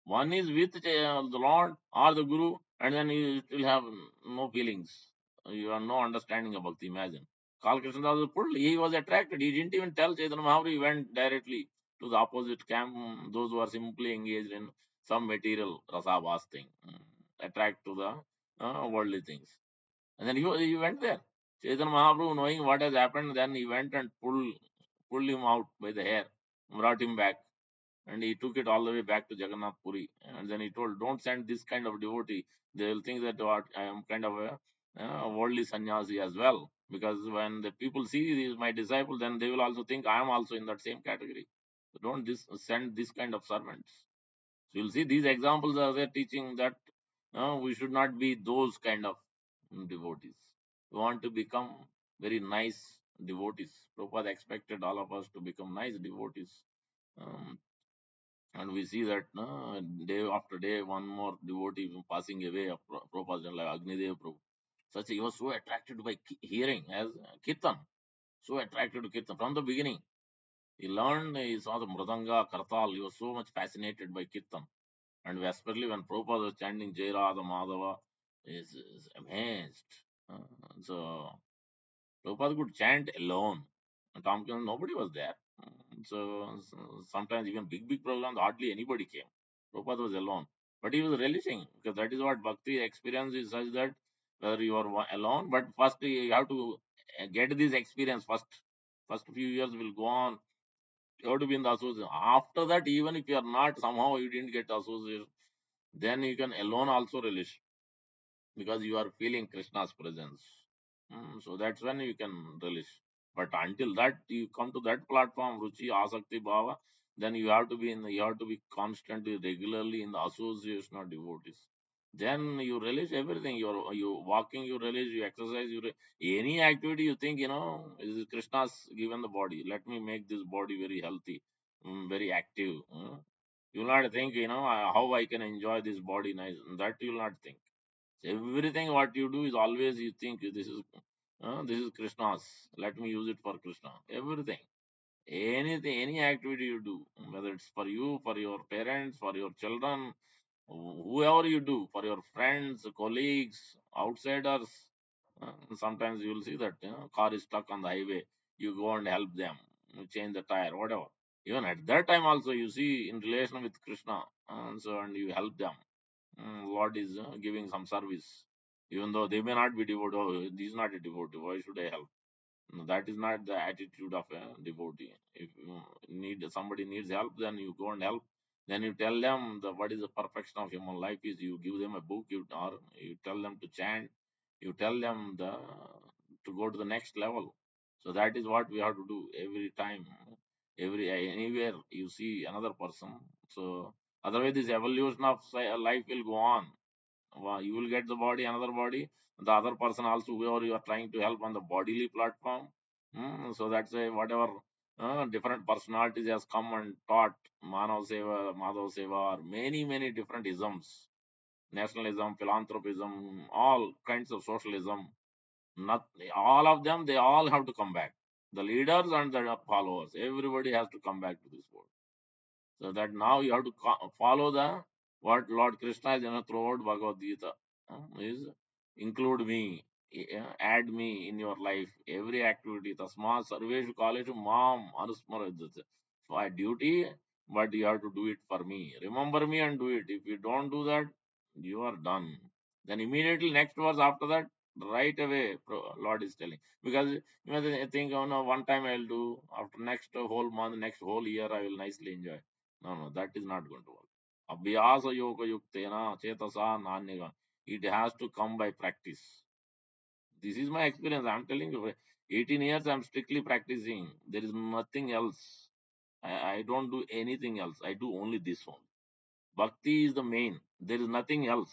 One is with the Lord or the Guru, and then you will have no feelings. You have no understanding about the imagine. Kala Krishna Das was pulled. He was attracted. He didn't even tell Chaitanya Mahaprabhu. He went directly to the opposite camp. Those who are simply engaged in some material rasabhas thing, attract to the worldly things. And then he went there. Chaitanya Mahaprabhu, knowing what has happened, then he went and pulled him out by the hair, brought him back, and he took it all the way back to Jagannath Puri. And then he told, "Don't send this kind of devotee. They will think that what I am kind of a worldly sannyasi as well. Because when the people see he is my disciple, then they will also think I am also in that same category. So don't send this kind of servants." So you'll see these examples are there teaching that we should not be those kind of devotees. We want to become very nice devotees. Prabhupada expected all of us to become nice devotees. Um, and we see that day after day, one more devotee passing away of Prabhupada, like Agnidev Prabhu. Such he was so attracted by hearing as Kirtan, so attracted to Kirtan from the beginning. He learned, he saw the Mridanga, Kartal, he was so much fascinated by Kirtan. And especially when Prabhupada was chanting Jai Radha Madhava, is amazed. Uh, so Prabhupada could chant alone. Tompkins, nobody was there. So sometimes even big programs, hardly anybody came. Prabhupada was alone. But he was relishing, because that is what bhakti experience is, such that whether you are alone, but first you have to get this experience first. First few years will go on. You have to be in the association. After that, even if you are not, somehow you didn't get association, then you can alone also relish, because you are feeling Krishna's presence. So that's when you can relish. But until that you come to that platform, Ruchi, Asakti, Bhava, then you have to be constantly, regularly in the association of devotees. Then you relish everything. You walking, you relish. You exercise, any activity you think, is Krishna's given the body. Let me make this body very healthy, very active. You will not think, how I can enjoy this body nice. That you will not think. Everything what you do is always you think this is Krishna's. Let me use it for Krishna. Everything, anything, any activity you do, whether it's for you, for your parents, for your children, whoever you do, for your friends, colleagues, outsiders. Sometimes you will see that car is stuck on the highway. You go and help them, you change the tire, whatever. Even at that time also you see in relation with Krishna, and you help them. Lord is giving some service, even though they may not be devoted. Oh, this is not a devotee. Why should I help? No, that is not the attitude of a devotee. If you need somebody needs help, then you go and help. Then you tell them what is the perfection of human life is. You give them a book, or you tell them to chant. You tell them to go to the next level. So that is what we have to do every time, anywhere you see another person. So otherwise, this evolution of life will go on. You will get the body, another body, the other person also whoever you are trying to help on the bodily platform. So that's a whatever different personalities has come and taught Manav Seva, Madhav Seva, or many different isms, nationalism, philanthropism, all kinds of socialism. Not all of them, they all have to come back. The leaders and the followers, everybody has to come back to this world. So that now you have to follow the what Lord Krishna is throughout Bhagavad Gita is include me, add me in your life, every activity. Tasma sarveshu kaleshu mam anusmaradhyate. For duty, but you have to do it for me. Remember me and do it. If you don't do that, you are done. Then immediately next verse after that, right away, Lord is telling. Because you know, think, oh no, one time I'll do, after next whole month, next whole year, I will nicely enjoy. No, that is not going to work. Abhyasa yoga yuktena chetasa nanyega. It has to come by practice. This is my experience. I'm telling you, 18 years I'm strictly practicing. There is nothing else. I don't do anything else. I do only this one. Bhakti is the main. There is nothing else.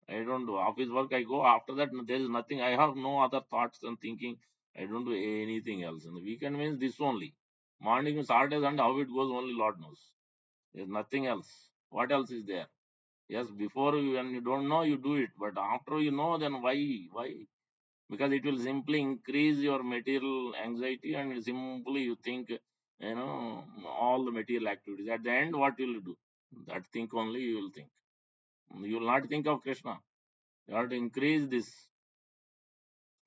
I don't do office work. I go after that. There is nothing. I have no other thoughts and thinking. I don't do anything else. And the weekend means this only. Morning, Saturdays, and how it goes, only Lord knows. There's nothing else. What else is there? Yes, before you, when you don't know, you do it. But after you know, then why? Why? Because it will simply increase your material anxiety and simply you think, all the material activities. At the end, what will you do? That think only you will think. You will not think of Krishna. You have to increase this.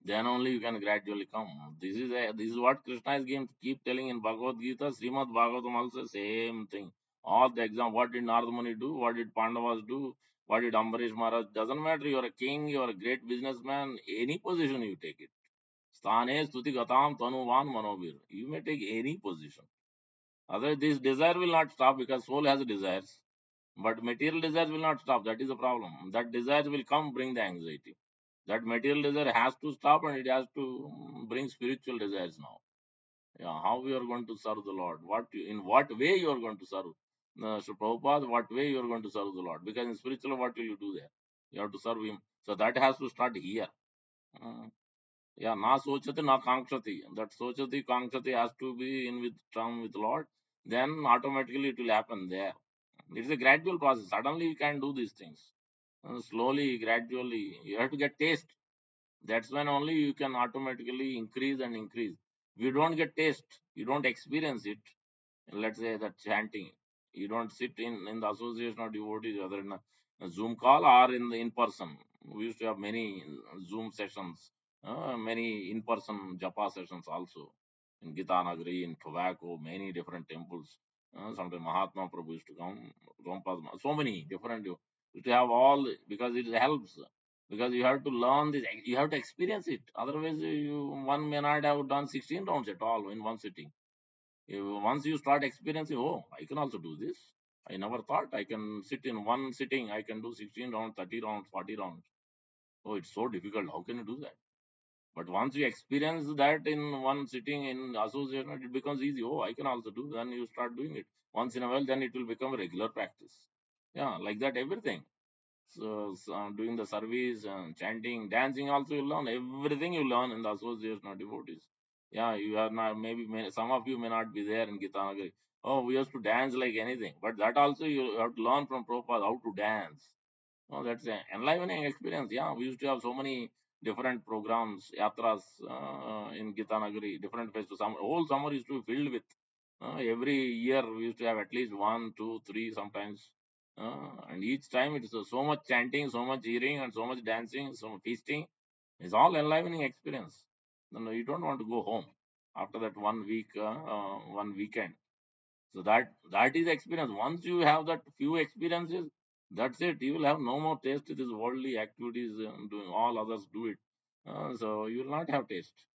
Then only you can gradually come. This is what Krishna is going to keep telling in Bhagavad Gita, Srimad Bhagavatam also same thing. All the exam, what did Narada Muni do? What did Pandavas do? What did Ambarish Maharaj? Doesn't matter. You are a king. You are a great businessman. Any position you take it. Sthane stuti gatam tanuvan manovir. You may take any position. Otherwise, this desire will not stop because soul has desires. But material desires will not stop. That is the problem. That desires will come, bring the anxiety. That material desire has to stop and it has to bring spiritual desires now. Yeah, how we are going to serve the Lord? In what way you are going to serve? So Prabhupada, what way you are going to serve the Lord? Because in spiritual, what will you do there? You have to serve Him. So that has to start here. Yeah, na sochati na kankshati. That sochati kankshati has to be in with term with Lord. Then automatically it will happen there. It's a gradual process. Suddenly you can do these things. Slowly, gradually, you have to get taste. That's when only you can automatically increase and increase. If you don't get taste, you don't experience it. Let's say that chanting, you don't sit in the association of devotees, whether in a Zoom call or in person. We used to have many Zoom sessions, many in person japa sessions also in Gita Nagari, in Tobacco, many different temples. Sometimes Mahatma Prabhu used to come, Rompas, so many different. You used to have all because it helps. Because you have to learn this, you have to experience it. Otherwise, one may not have done 16 rounds at all in one sitting. Once you start experiencing, oh, I can also do this. I never thought I can sit in one sitting. I can do 16 rounds, 30 rounds, 40 rounds. Oh, it's so difficult. How can you do that? But once you experience that in one sitting in association, it becomes easy. Oh, I can also do. Then you start doing it once in a while. Then it will become a regular practice. Yeah, like that everything. So doing the service, chanting, dancing also you learn. Everything you learn in the association of devotees. Yeah, you are not, maybe some of you may not be there in Gitanagari. Oh, we used to dance like anything. But that also you have to learn from Prabhupada how to dance. Oh, that's an enlivening experience. Yeah, we used to have so many different programs, yatras in Gitanagari, different festivals. Whole summer used to be filled with. Every year we used to have at least one, two, three sometimes. And each time it is so much chanting, so much hearing, and so much dancing, so much feasting. It's all enlivening experience. No, you don't want to go home after that 1 week, one weekend. So that is experience. Once you have that few experiences, that's it. You will have no more taste to these worldly activities. Doing all others do it, so you will not have taste.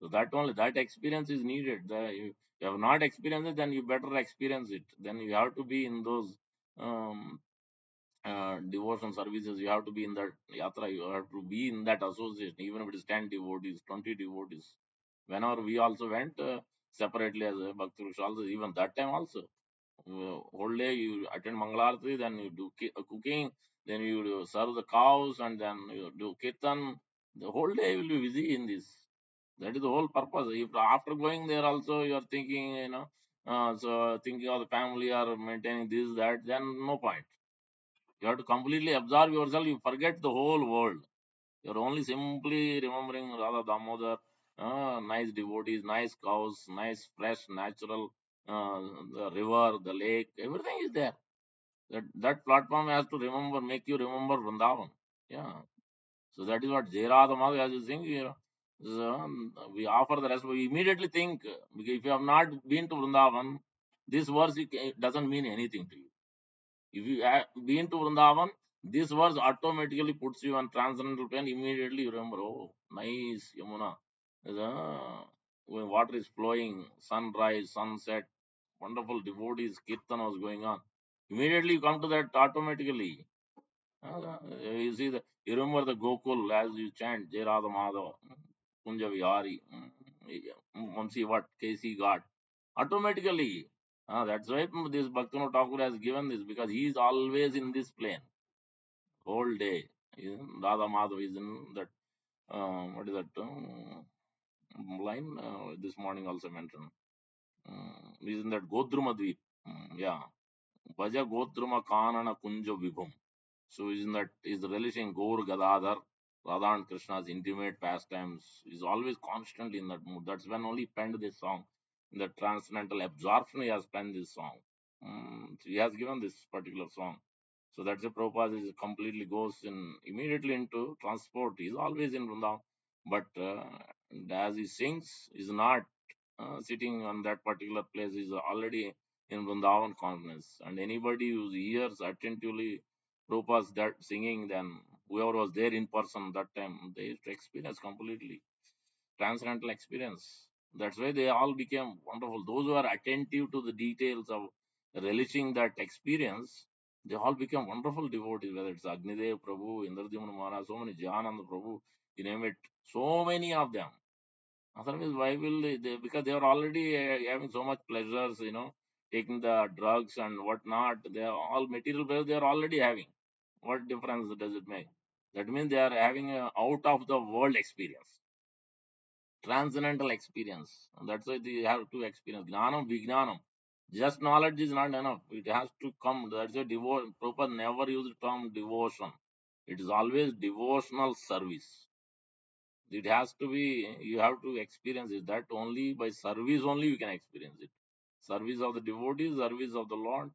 So that experience is needed. You have not experienced it, then you better experience it. Then you have to be in those um, devotion services. You have to be in that yatra. You have to be in that association, even if it is 10 devotees, 20 devotees. Whenever we also went separately as a Bhakti Vriksha, also even that time also whole day you attend Mangalarti, then you do cooking, then you do serve the cows, and then you do kirtan. The whole day will be busy in this. That is the whole purpose. If after going there also you are thinking, so thinking of the family or maintaining this, that, then no point. You have to completely absorb yourself. You forget the whole world. You're only simply remembering Radha Damodar, nice devotees, nice cows, nice, fresh, natural, the river, the lake, everything is there. That platform has to remember, make you remember Vrindavan. Yeah. So that is what Jairada Madhu has to sing. We offer the rest. We immediately think, because if you have not been to Vrindavan, this verse doesn't mean anything to you. If you have been to Vrindavan, this verse automatically puts you on transcendental plane. Immediately you remember, oh, nice Yamuna. When water is flowing, sunrise, sunset, wonderful devotees, kirtan was going on. Immediately you come to that automatically. You see, you remember the Gokul as you chant Jai Radha Madhava, Kunja Vihari, Vamsi what, KC God. Automatically. That's why this Bhaktivinoda Thakur has given this, because he is always in this plane whole day. Radha Madhava is in that, what is that line? This morning also mentioned. Is in that Godruma Dweep. Yeah. Bhaja Godruma Kanana Kunja Vibhum. So isn't that is relishing Gaur Gadadhar, Radha and Krishna's intimate pastimes, is always constantly in that mood. That's when only penned this song. In the transcendental absorption, he has penned this song. So he has given this particular song. So that's a Prabhupada is completely goes in immediately into transport. He's always in Vrindavan. But as he sings, is not sitting on that particular place, is already in Vrindavan consciousness. And anybody who hears attentively Prabhupada's that singing, then whoever was there in person that time, they used to experience completely transcendental experience. That's why they all became wonderful. Those who are attentive to the details of relishing that experience, they all become wonderful devotees, whether it's Agnidev Prabhu, Indradhyumna Maharaj, so many, Jayananda Prabhu, you name it, so many of them. Otherwise, why will they? Because they are already having so much pleasures, taking the drugs and whatnot. They are all material pleasures they are already having. What difference does it make? That means they are having a out of the world experience, transcendental experience. And that's why they have to experience Gnanam, Vijnanam. Just knowledge is not enough. It has to come. That's a devotion. Prabhupada never used the term devotion. It is always devotional service. It has to be, you have to experience it. That only by service only you can experience it. Service of the devotees, service of the Lord.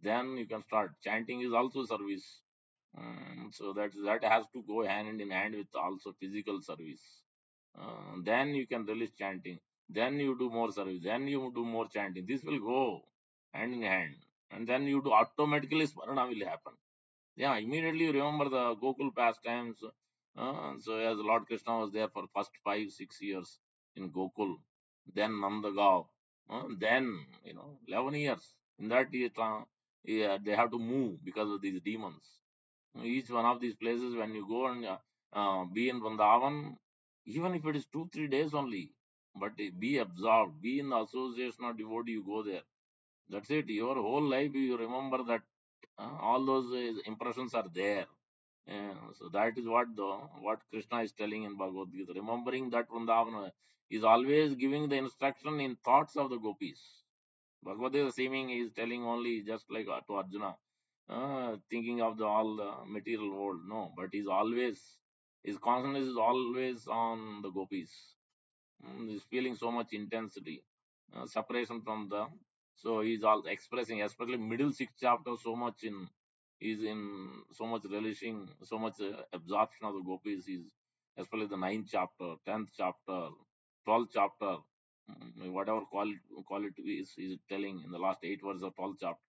Then you can start. Chanting is also service. So that has to go hand in hand with also physical service. Then you can release chanting. Then you do more service. Then you do more chanting. This will go hand in hand. And then you do automatically smarana will happen. Yeah, immediately you remember the Gokul pastimes. So as Lord Krishna was there for first 5-6 years in Gokul, then Nandagaon, then 11 years. In that year, yeah, they have to move because of these demons. Each one of these places, when you go and be in Vrindavan, even if it is 2-3 days only, but be absorbed, be in the association of devotee, you go there. That's it. Your whole life, you remember that all those impressions are there. So that is what Krishna is telling in Bhagavad Gita. Remembering that Vrindavana is always giving the instruction in thoughts of the gopis. Bhagavad Gita seeming is telling only just like to Arjuna, thinking of the all the material world. No, but he's always his consciousness is always on the gopis. He's feeling so much intensity, separation from the. So he's all expressing, especially middle 6 chapter, so much in. He's in so much relishing, so much absorption of the gopis. Is especially the 9th chapter, 10th chapter, 12th chapter, whatever quality is telling in the last 8 words of 12th chapter.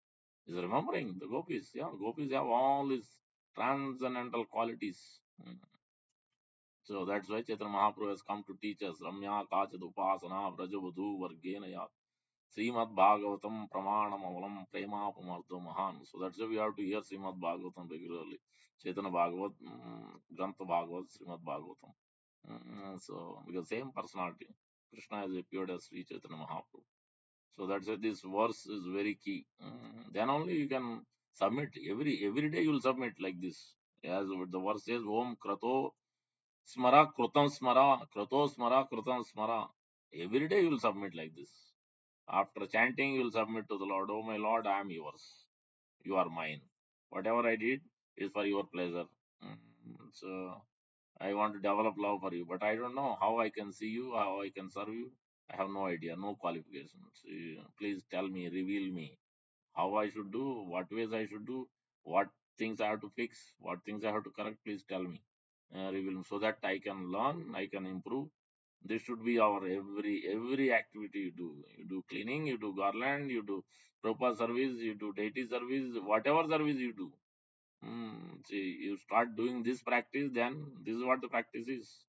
Is remembering the gopis. Yeah, gopis have all these transcendental qualities. Mm. So that's why Chaitanya Mahaprabhu has come to teach us Ramya Kachad Upasana Vrajavadhu Vargena Yat Srimad Bhagavatam Pramanam Avalam Prema Pumartho Mahan. So that's why we have to hear Srimad Bhagavatam regularly. Chaitanya Bhagavat, Grantha Bhagavat, Srimad Bhagavatam. So because same personality, Krishna has appeared as Sri Chaitanya Mahaprabhu. So that's why this verse is very key. Then only you can Submit every day. You will submit like this. As the verse says, Om Krato Smara Krutam Smara Krato Smara Krutam Smara. Every day you will submit like this. After chanting, you will submit to the Lord. Oh my Lord, I am yours. You are mine. Whatever I did is for your pleasure. So I want to develop love for you, but I don't know how I can see you, how I can serve you. I have no idea, no qualifications. Please tell me, reveal me how I should do, what ways I should do, what things I have to fix, what things I have to correct. Please tell me, reveal me, so that I can learn, I can improve. This should be our every activity you do. You do cleaning, you do garland, you do proper service, you do deity service, whatever service you do. See, you start doing this practice, then this is what the practice is.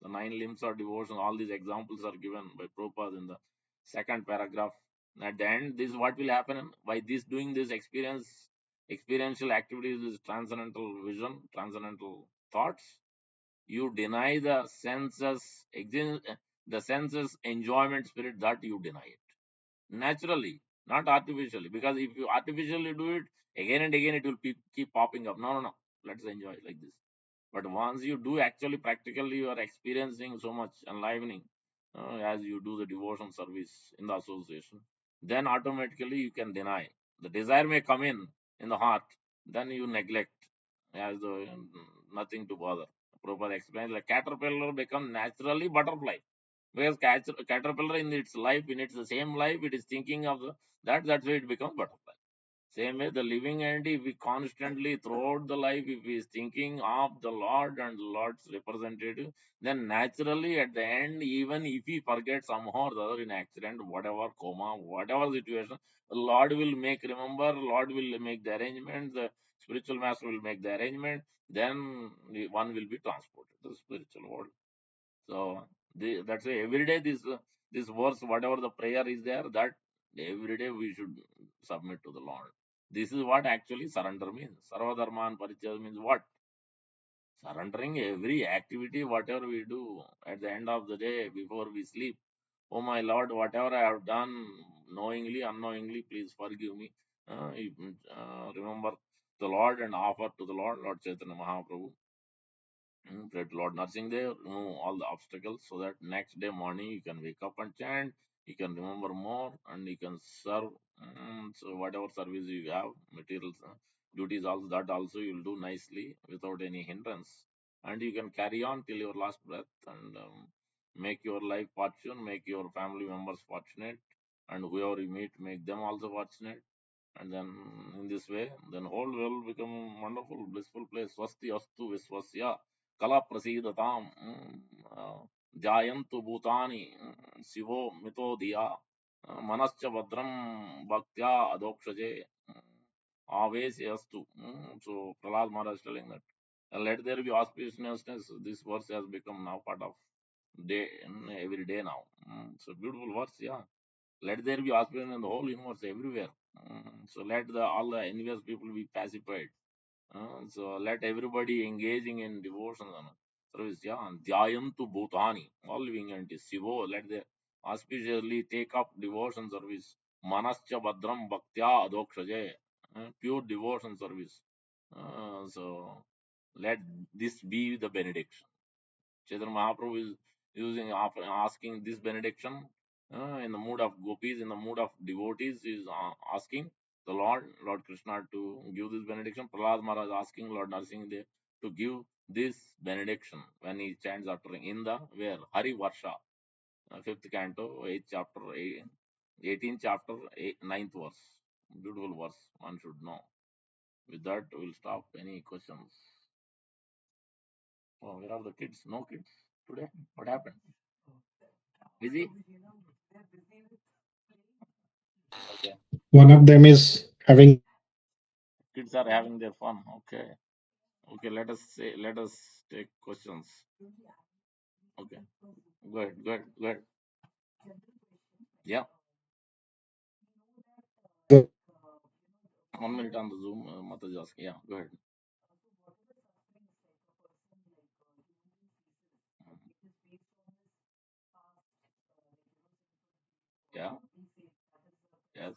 The nine limbs of devotion, all these examples are given by Prabhupada in the second paragraph. At the end, this is what will happen by this doing this experiential activities, this transcendental vision, transcendental thoughts. You deny the senses enjoyment spirit that you deny it naturally, not artificially. Because if you artificially do it again and again, it will keep popping up. No, no, no. Let's enjoy it like this. But once you do actually practically, you are experiencing so much enlivening as you do the devotion service in the association. Then automatically you can deny. The desire may come in the heart. Then you neglect as the nothing to bother. Prabhupada explains like caterpillar become naturally butterfly. Because caterpillar in its life, in its same life, it is thinking of that's why it becomes butterfly. Same way, the living entity, if we constantly throughout the life, if he is thinking of the Lord and the Lord's representative, then naturally at the end, even if he forgets somehow or the other in accident, whatever coma, whatever situation, the Lord will make remember, Lord will make the arrangement, the spiritual master will make the arrangement, then one will be transported to the spiritual world. So that's why every day this verse, whatever the prayer is there, that every day we should submit to the Lord. This is what actually surrender means. Sarvadharman Parityaj means what? Surrendering every activity, whatever we do at the end of the day before we sleep. Oh my Lord, whatever I have done, knowingly, unknowingly, please forgive me. Remember the Lord and offer to the Lord Chaitanya Mahaprabhu. Pray to Lord Narsinghdev, remove all the obstacles so that next day morning you can wake up and chant, you can remember more, and you can serve. So whatever service you have, materials, duties, also that also you will do nicely without any hindrance, and you can carry on till your last breath and make your life fortune, make your family members fortunate, and whoever you meet, make them also fortunate. And then in this way, then whole world become wonderful, blissful place. Swasti astu viswasya kala prasidatam jayantu bhutani shivo mito diya manascha badram bhaktya adokshaje avesya astu. So Prahlad Maharaj is telling that let there be auspiciousness. This verse has become now part of day every day now. So beautiful verse, yeah. Let there be auspicion in the whole universe everywhere. So let all the envious people be pacified. So let everybody engaging in devotion and service. Yeah, Dhyayantu Bhutani, all living entities. Sivo, let they auspiciously take up devotion service. Manascha Badram Bhaktya Adokshaje, pure devotion service. So let this be the benediction. Chaitanya Mahaprabhu is using asking this benediction in the mood of gopis, in the mood of devotees, is asking the Lord Krishna to give this benediction. Prahlad Maharaj asking Lord Narasimha to give this benediction when he chants uttering in the where Hari Varsha, fifth canto, 8th chapter, 18th chapter, 9th verse. Beautiful verse, one should know. With that, we'll stop. Any questions? Oh, where are the kids? No kids today? What happened? Busy? Okay. One of them is having Kids are having their fun. Okay. Okay. Let us take questions. Okay. Go ahead. Go ahead. Go ahead. Yeah. the 1 minute on the Zoom. Mataji asking. Yeah. Go ahead. Yeah. Yes.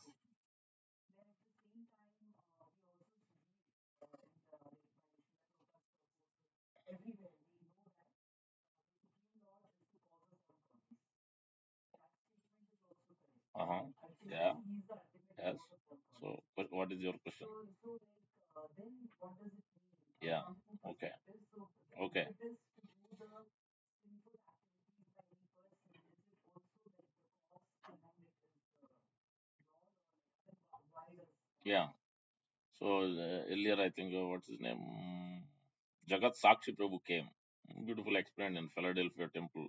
Yeah. Yes. So, what is your question? Yeah. Okay. Okay. Yeah. So earlier, I think what's his name? Jagat Sakshi Prabhu came. Beautiful explained in Philadelphia temple.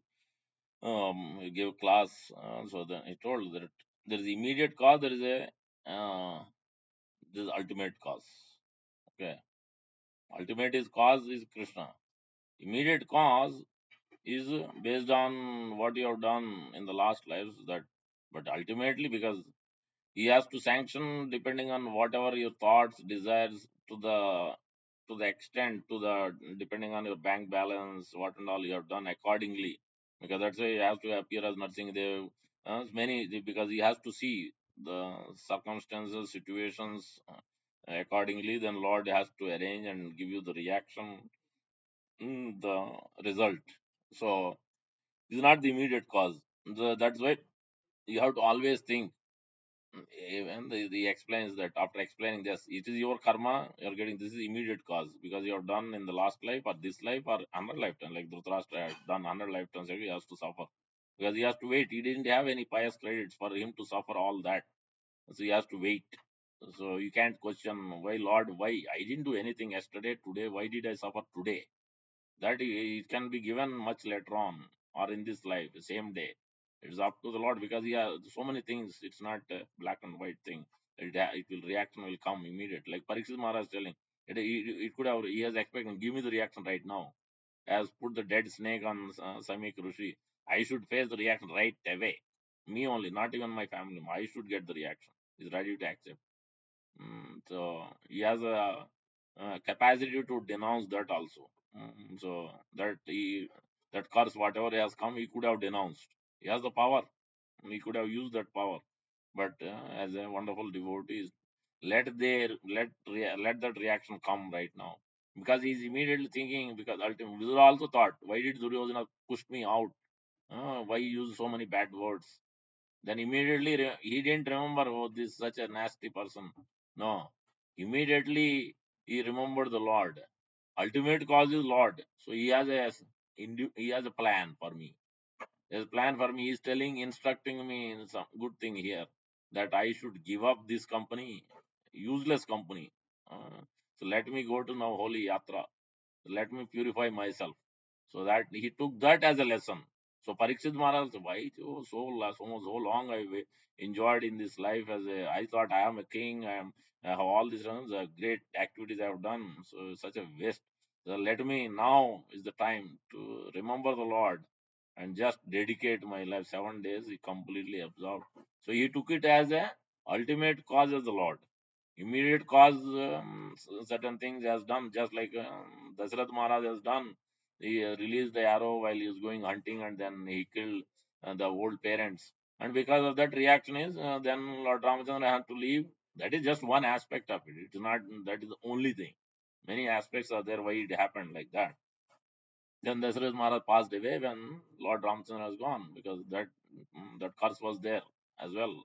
He gave class. So then he told that there is immediate cause. There is ultimate cause. Okay. Ultimate is cause is Krishna. Immediate cause is based on what you have done in the last lives. That, but ultimately because he has to sanction depending on whatever your thoughts, desires to the extent to the depending on your bank balance, what and all you have done accordingly. Because that's why he has to appear as nursing dev. Many because he has to see the circumstances, situations accordingly. Then Lord has to arrange and give you the reaction, the result. So this is not the immediate cause. That's why you have to always think. Even the explains that after explaining this, it is your karma you're getting. This is immediate cause because you have done in the last life or this life or another lifetime. Like Dhritarashtra had done 100 lifetimes, he has to suffer because he has to wait. He didn't have any pious credits for him to suffer all that, so he has to wait. So you can't question why Lord, why I didn't do anything yesterday, today, why did I suffer today? That it can be given much later on or in this life, the same day. It's up to the Lord because he has so many things. It's not a black and white thing. It will reaction will come immediate. Like Parikshit Maharaj telling, it could have he has expected give me the reaction right now. As put the dead snake on Samik Rishi. I should face the reaction right away. Me only, not even my family. I should get the reaction. He's ready to accept. So he has a capacity to denounce that also. So that curse, whatever has come, he could have denounced. He has the power. He could have used that power. But as a wonderful devotee, let that reaction come right now. Because he's immediately thinking, because ultimately, Vidura also thought, why did Duryodhana push me out? Why use so many bad words? Then immediately he didn't remember, oh, this is such a nasty person. No. Immediately he remembered the Lord. Ultimate cause is Lord. So he has a plan for me. His plan for me is telling, instructing me in some good thing here that I should give up this company, useless company. So let me go to now holy yatra. Let me purify myself. So that he took that as a lesson. So Parikshit Maharaj, why so long enjoyed in this life as a, I thought I am a king, I have all these great activities I have done. So such a waste. So let me now is the time to remember the Lord and just dedicate my life. 7 days he completely absorbed. So he took it as a ultimate cause of the Lord. Immediate cause, certain things has done, just like Dasarath Maharaj has done. He released the arrow while he was going hunting, and then he killed the old parents. And because of that reaction is, then Lord Ramachandra had to leave. That is just one aspect of it. It's not that is the only thing. Many aspects are there why it happened like that. Then Dasarath Maharaj passed away when Lord Ramachandra was gone because that curse was there as well.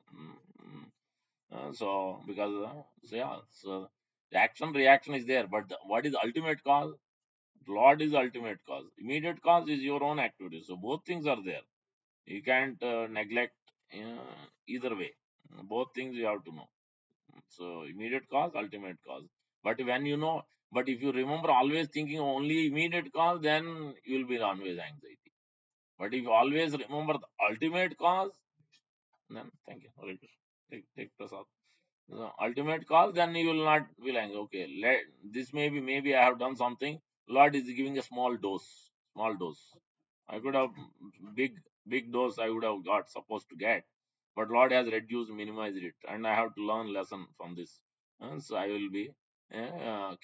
So because so yeah, so the action reaction is there, but what is the ultimate cause? Lord is the ultimate cause. Immediate cause is your own activity. So both things are there. You can't neglect either way. Both things you have to know. So immediate cause, ultimate cause. But when you know, but if you remember always thinking only immediate cause, then you will be always anxiety. But if you always remember the ultimate cause, then thank you. Hare Krishna. Take prasad. The ultimate cause, then you will not be like, okay, this maybe I have done something. Lord is giving a small dose. I could have big dose I would have got supposed to get, but Lord has reduced, minimized it, and I have to learn lesson from this. So I will be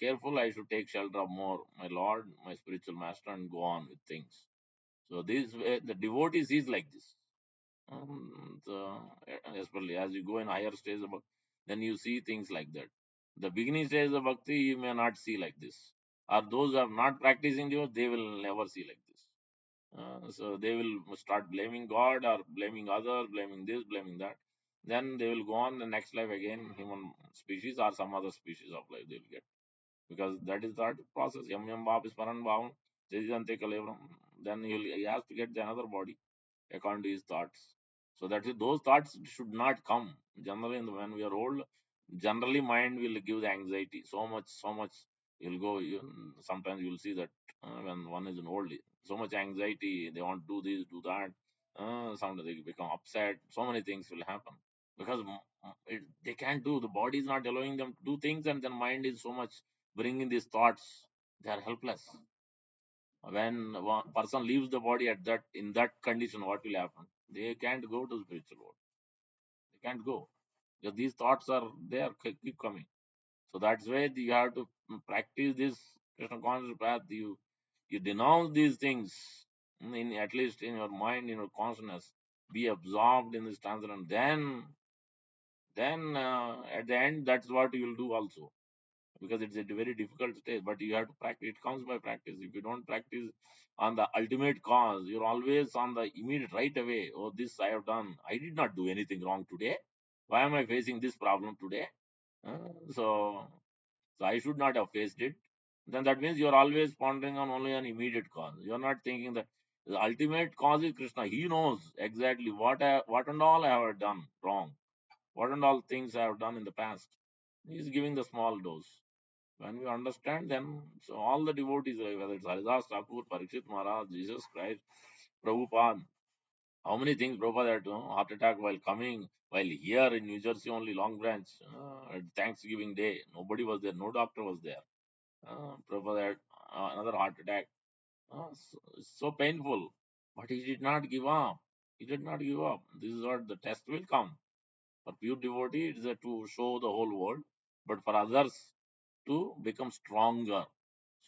careful. I should take shelter of more my Lord, my spiritual master, and go on with things. So this way, the devotees is like this. Especially as you go in higher stage of then you see things like that. The beginning stage of bhakti you may not see like this. Or those who are not practicing you, they will never see like this. So they will start blaming God or blaming other, blaming this, blaming that. then they will go on the next life again, human species or some other species of life they will get. Because that is that process. Yam yam bhap is paran bhavam, jajante kalevram. Then he has to get another body according to his thoughts. So that is, those thoughts should not come. Generally, when we are old, generally mind will give the anxiety. So much you'll go. Sometimes you'll see that when one is in old, so much anxiety. They want to do this, do that. Sometimes they become upset. So many things will happen because they can't do. The body is not allowing them to do things, and then mind is so much bringing these thoughts. They are helpless. When one person leaves the body at that in that condition, what will happen? They can't go to spiritual world. They can't go because these thoughts are there, keep coming. So that's why you have to practice this Krishna conscious path. You denounce these things in at least in your mind, in your consciousness. Be absorbed in this transit, and then at the end, that's what you will do also, because it's a very difficult stage, but you have to practice. It comes by practice. If you don't practice on the ultimate cause, you're always on the immediate right away. Oh, this I have done. I did not do anything wrong today. Why am I facing this problem today? So I should not have faced it. Then that means you're always pondering on only an immediate cause. You're not thinking that the ultimate cause is Krishna. He knows exactly what and all I have done wrong, what and all things I have done in the past. He's giving the small dose. When we understand them, so all the devotees, whether it's Haridas Thakur, Parikshit Maharaj, Jesus Christ, Prabhupada, how many things Prabhupada had, heart attack while coming, while here in New Jersey only, Long Branch, at Thanksgiving Day, nobody was there, no doctor was there. Prabhupada had another heart attack. So painful, but he did not give up. He did not give up. This is what the test will come. For pure devotee, it is to show the whole world, but for others to become stronger,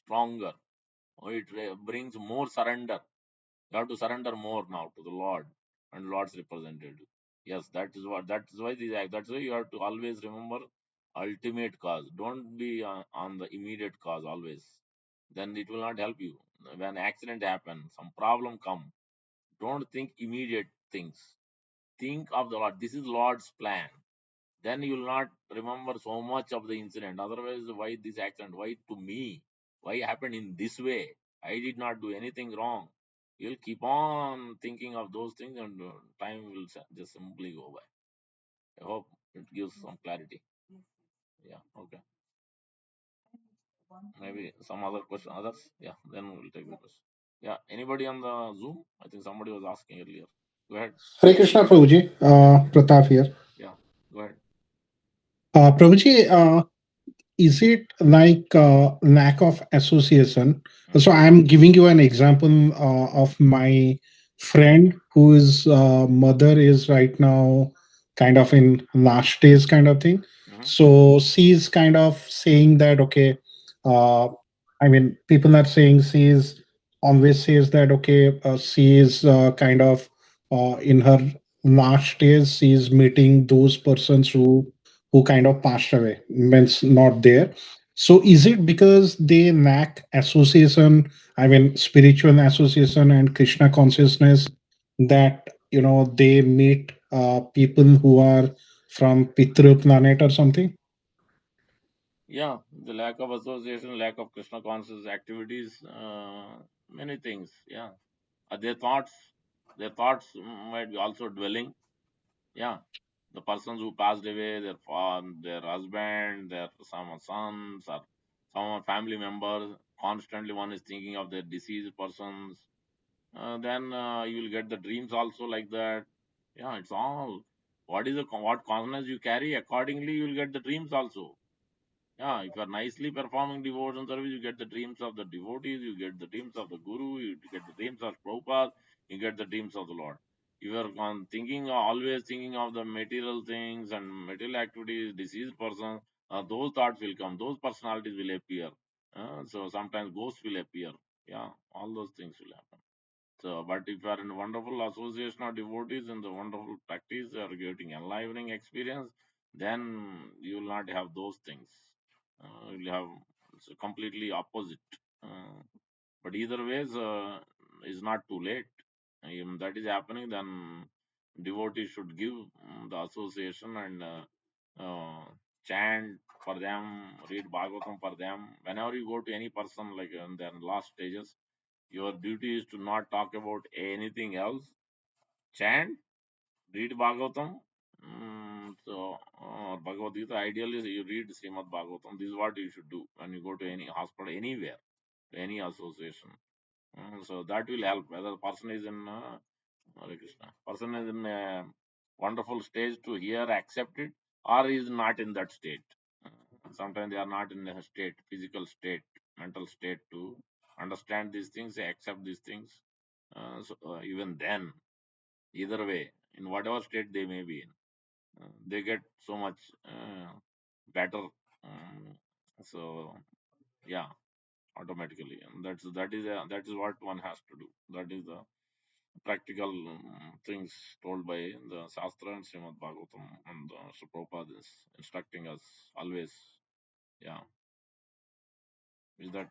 stronger. It brings more surrender. You have to surrender more now to the Lord and Lord's representative. Yes, that is what. That is why these. That's why you have to always remember ultimate cause. Don't be on the immediate cause always. Then it will not help you. When accident happens, some problem come. Don't think immediate things. Think of the Lord. This is Lord's plan. Then you will not remember so much of the incident. Otherwise, why this accident? Why to me? Why happened in this way? I did not do anything wrong. You'll keep on thinking of those things, and time will just simply go by. I hope it gives some clarity. Yeah, okay. Maybe some other question, others? Yeah, then we'll take the question. Yeah, anybody on the Zoom? I think somebody was asking earlier. Go ahead. Hare Krishna, Prabhuji. Pratap here. Yeah, go ahead. Prabhuji, is it like lack of association? Hmm. So I'm giving you an example of my friend whose mother is right now kind of in last days kind of thing. Hmm. So she's kind of saying that, okay, uh, I mean, people are saying she is always says that, okay, she is kind of in her last days, she is meeting those persons who kind of passed away, means not there. So is it because they lack association, I mean spiritual association and Krishna consciousness, that they meet people who are from Pitru planet or something? Yeah, the lack of association, lack of Krishna conscious activities, many things. Yeah, their thoughts might be also dwelling. Yeah, the persons who passed away, their their husband, their some sons, or some family members. Constantly, one is thinking of their deceased persons. Then you will get the dreams also like that. Yeah, it's all. What is the what consciousness you carry? Accordingly, you will get the dreams also. Yeah, if you are nicely performing devotion service, you get the dreams of the devotees, you get the dreams of the Guru, you get the dreams of Prabhupada, you get the dreams of the Lord. If you are thinking, always thinking of the material things and material activities, deceased person, those thoughts will come, those personalities will appear. So sometimes ghosts will appear. Yeah, all those things will happen. So, but if you are in a wonderful association of devotees in the wonderful practice, you are getting enlivening experience, then you will not have those things. You will have it's completely opposite. Uh, but either ways, it's not too late. If that is happening, then devotees should give the association and chant for them, read Bhagavatam for them. Whenever you go to any person, like in their last stages, your duty is to not talk about anything else. Chant, read Bhagavatam. Bhagavad Gita, ideally you read Srimad Bhagavatam. This is what you should do when you go to any hospital, anywhere, to any association. So that will help. Whether the person is in Hare Krishna, person is in a wonderful stage to hear, accept it, or is not in that state. Sometimes they are not in a state, physical state, mental state to understand these things, accept these things. Even then, either way, in whatever state they may be in, they get so much better. Um, so yeah, automatically, and that is what one has to do. That is the practical things told by the Shastra and Srimad Bhagavatam, and Sri Prabhupada is instructing us always. Yeah, is that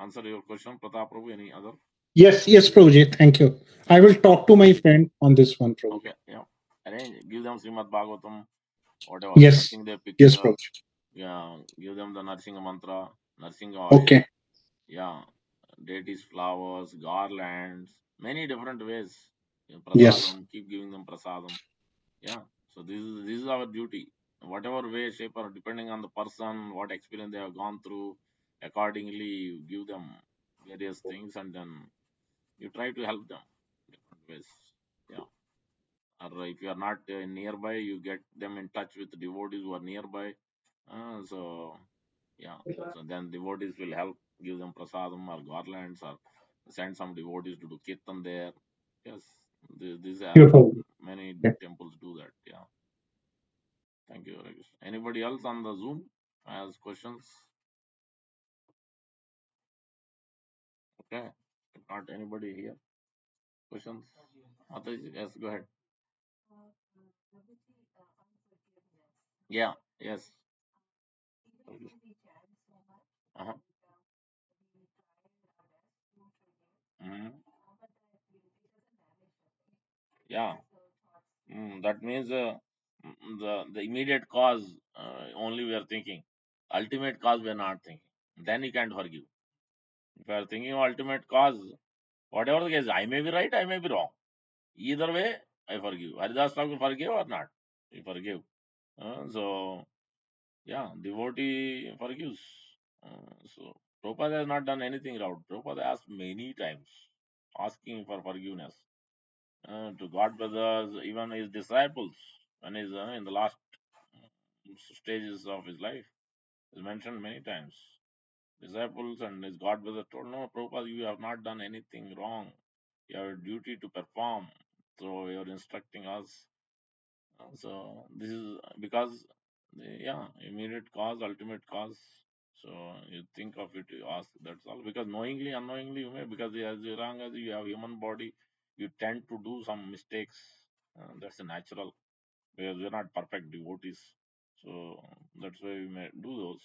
answer your question, Pratap Prabhu? Any other? Yes, yes, Prabhuji. Thank you. I will talk to my friend on this one, Prabhuji. Okay, yeah. Arrange, give them Srimad Bhagavatam, whatever. Yes, Taking their yes, picture, Prabhuji. yeah. Give them the Narsinga mantra, Narsinga oil, Okay. yeah. Deities, flowers, garlands, many different ways. Yes. Prasadam, keep giving them prasadam. Yeah. So this is our duty. Whatever way, shape, or depending on the person, what experience they have gone through, accordingly you give them various things, and then you try to help them different ways. Yeah. Or if you are not nearby, you get them in touch with devotees who are nearby. So yeah. So then devotees will help, give them prasadam or garlands, or send some devotees to do kirtan there. Yes. This Beautiful. many Yeah. temples do that. Yeah. Thank you, Rakesh. Anybody else on the Zoom has questions? Okay. If not anybody here. Questions? Mataji, yes, go ahead. Yeah, yes. Uh-huh. Mhm. Yeah. That means the immediate cause only we are thinking. Ultimate cause we are not thinking. Then you can't forgive. If you are thinking of ultimate cause, whatever the case, I may be right, I may be wrong. Either way, I forgive. Haridas Thakur forgive or not? We forgive. So yeah, devotee forgives. So Prabhupada has not done anything wrong. Prabhupada asked many times, asking for forgiveness to God brothers, even his disciples, when he's in the last stages of his life. Is mentioned many times. Disciples and his God brother told, no, Prabhupada, you have not done anything wrong. You have a duty to perform. So you're instructing us. So this is because, yeah, immediate cause, ultimate cause. So you think of it, you ask. That's all. Because knowingly, unknowingly, you may, because as long as you have human body, you tend to do some mistakes. That's a natural. Because we're not perfect devotees. So that's why we may do those.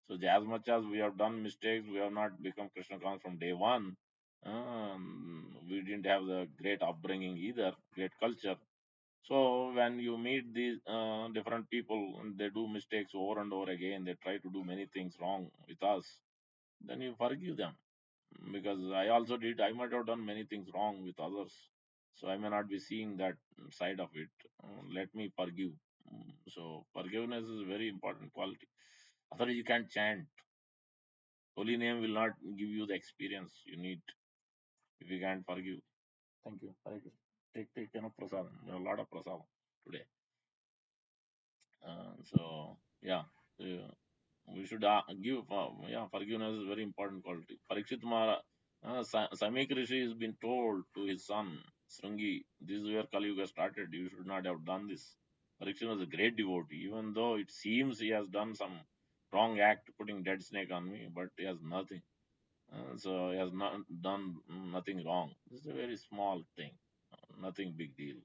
So as much as we have done mistakes, we have not become Krishna conscious from day one. We didn't have the great upbringing either, great culture. So when you meet these different people and they do mistakes over and over again, they try to do many things wrong with us, then you forgive them. Because I also did, I might have done many things wrong with others. So I may not be seeing that side of it. Let me forgive. So forgiveness is a very important quality. Otherwise, you can't chant. Holy name will not give you the experience you need if you can't forgive. Thank you. Thank you. Take enough prasadam. There are a lot of prasadam today. So yeah, uh, we should give. Yeah, forgiveness is a very important quality. Parikshit Maharaj, Samik Rishi has been told to his son Srungi, this is where Kali Yuga started. You should not have done this. Parikshit was a great devotee, even though it seems he has done some wrong act, putting dead snake on me, but he has nothing. So he has not done nothing wrong. This is a very small thing, nothing big deal.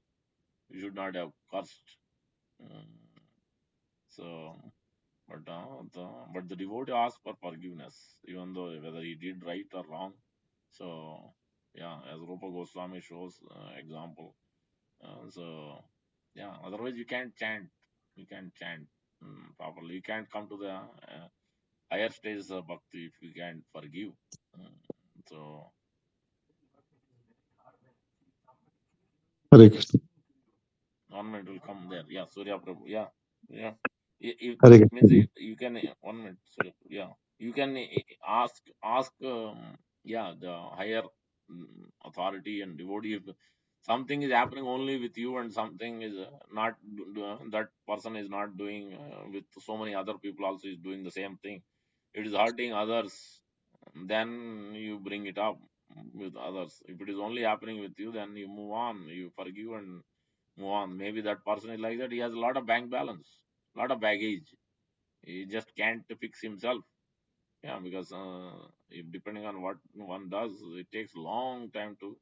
You should not have cursed. Mm, so but the devotee asks for forgiveness, even though whether he did right or wrong. So, yeah, as Rupa Goswami shows example. So yeah, otherwise you can't chant. You can't chant properly. You can't come to the higher stages of bhakti if you can't forgive. Mm, so Hare Krishna. ornament will come there. Yeah, Surya Prabhu. Yeah, yeah. If Hare means Krishna. you can 1 minute. Surya, yeah, you can ask. Yeah, the higher authority and devotee. If something is happening only with you and something is not that person is not doing with so many other people also is doing the same thing. It is hurting others. Then you bring it up with others. If it is only happening with you, then you move on. You forgive and move on. Maybe that person is like that. He has a lot of bank balance, a lot of baggage. He just can't fix himself. Yeah, because if depending on what one does, it takes long time to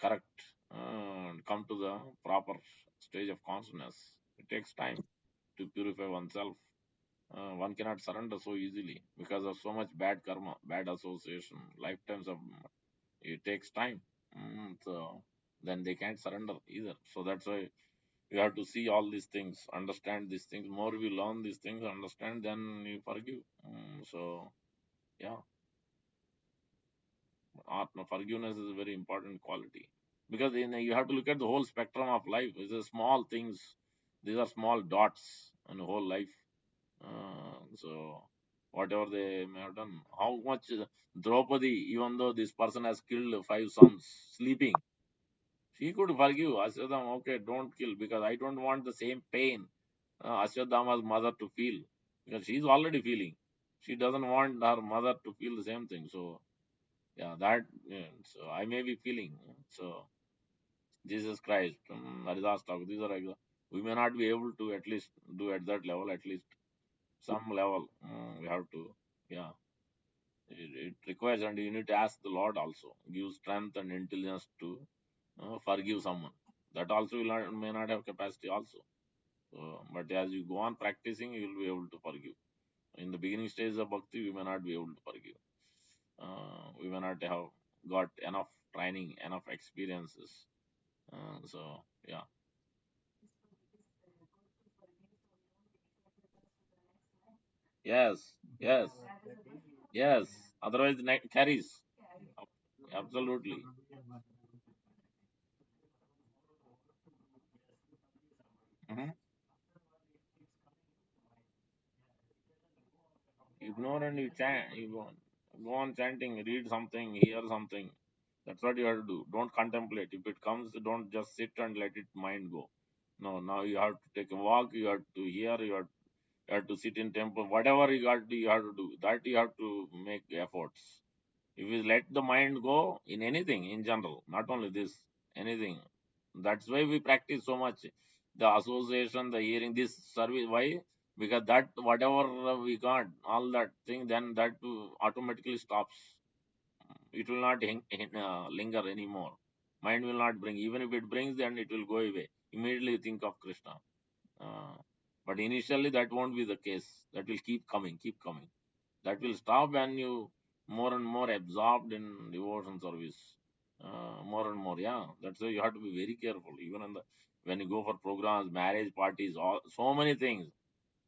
correct and come to the proper stage of consciousness. It takes time to purify oneself. One cannot surrender so easily because of so much bad karma, bad association, lifetimes of. It takes time. So then they can't surrender either. So that's why you have to see all these things, understand these things. More we learn these things, understand, then you forgive. So yeah, forgiveness is a very important quality because you have to look at the whole spectrum of life. These are small things. These are small dots in the whole life. So whatever they may have done, how much Draupadi, even though this person has killed 5 sons, sleeping, she could forgive Ashwadam. Okay, don't kill because I don't want the same pain Ashwadama's mother to feel because she's already feeling. She doesn't want her mother to feel the same thing. So yeah, that so I may be feeling. So Jesus Christ, Haridas Thakur, these are we may not be able to at least do at that level, at least some level. We have to, yeah. It requires, and you need to ask the Lord also, give strength and intelligence to forgive someone. That also will not, may not have capacity also. But as you go on practicing, you will be able to forgive. In the beginning stages of bhakti, we may not be able to forgive. We may not have got enough training, enough experiences. So yeah, yes, yes, yes. Otherwise, the neck carries. Absolutely. Mhm. Ignore and you chant. Go on chanting, read something, hear something. That's what you have to do. Don't contemplate. If it comes, don't just sit and let it mind go. No, now you have to take a walk. You have to hear. You have to sit in temple. Whatever you have to do. That you have to make efforts. If you let the mind go in anything in general, not only this, anything. That's why we practice so much. The association, the hearing, this service. Why? Because that whatever we got, all that thing, then that automatically stops. It will not linger anymore. Mind will not bring. Even if it brings, then it will go away. Immediately think of Krishna. Uh, but initially, that won't be the case. That will keep coming, keep coming. That will stop when you more and more absorbed in devotion service. More and more, yeah. That's why you have to be very careful. Even when you go for programs, marriage parties, all so many things.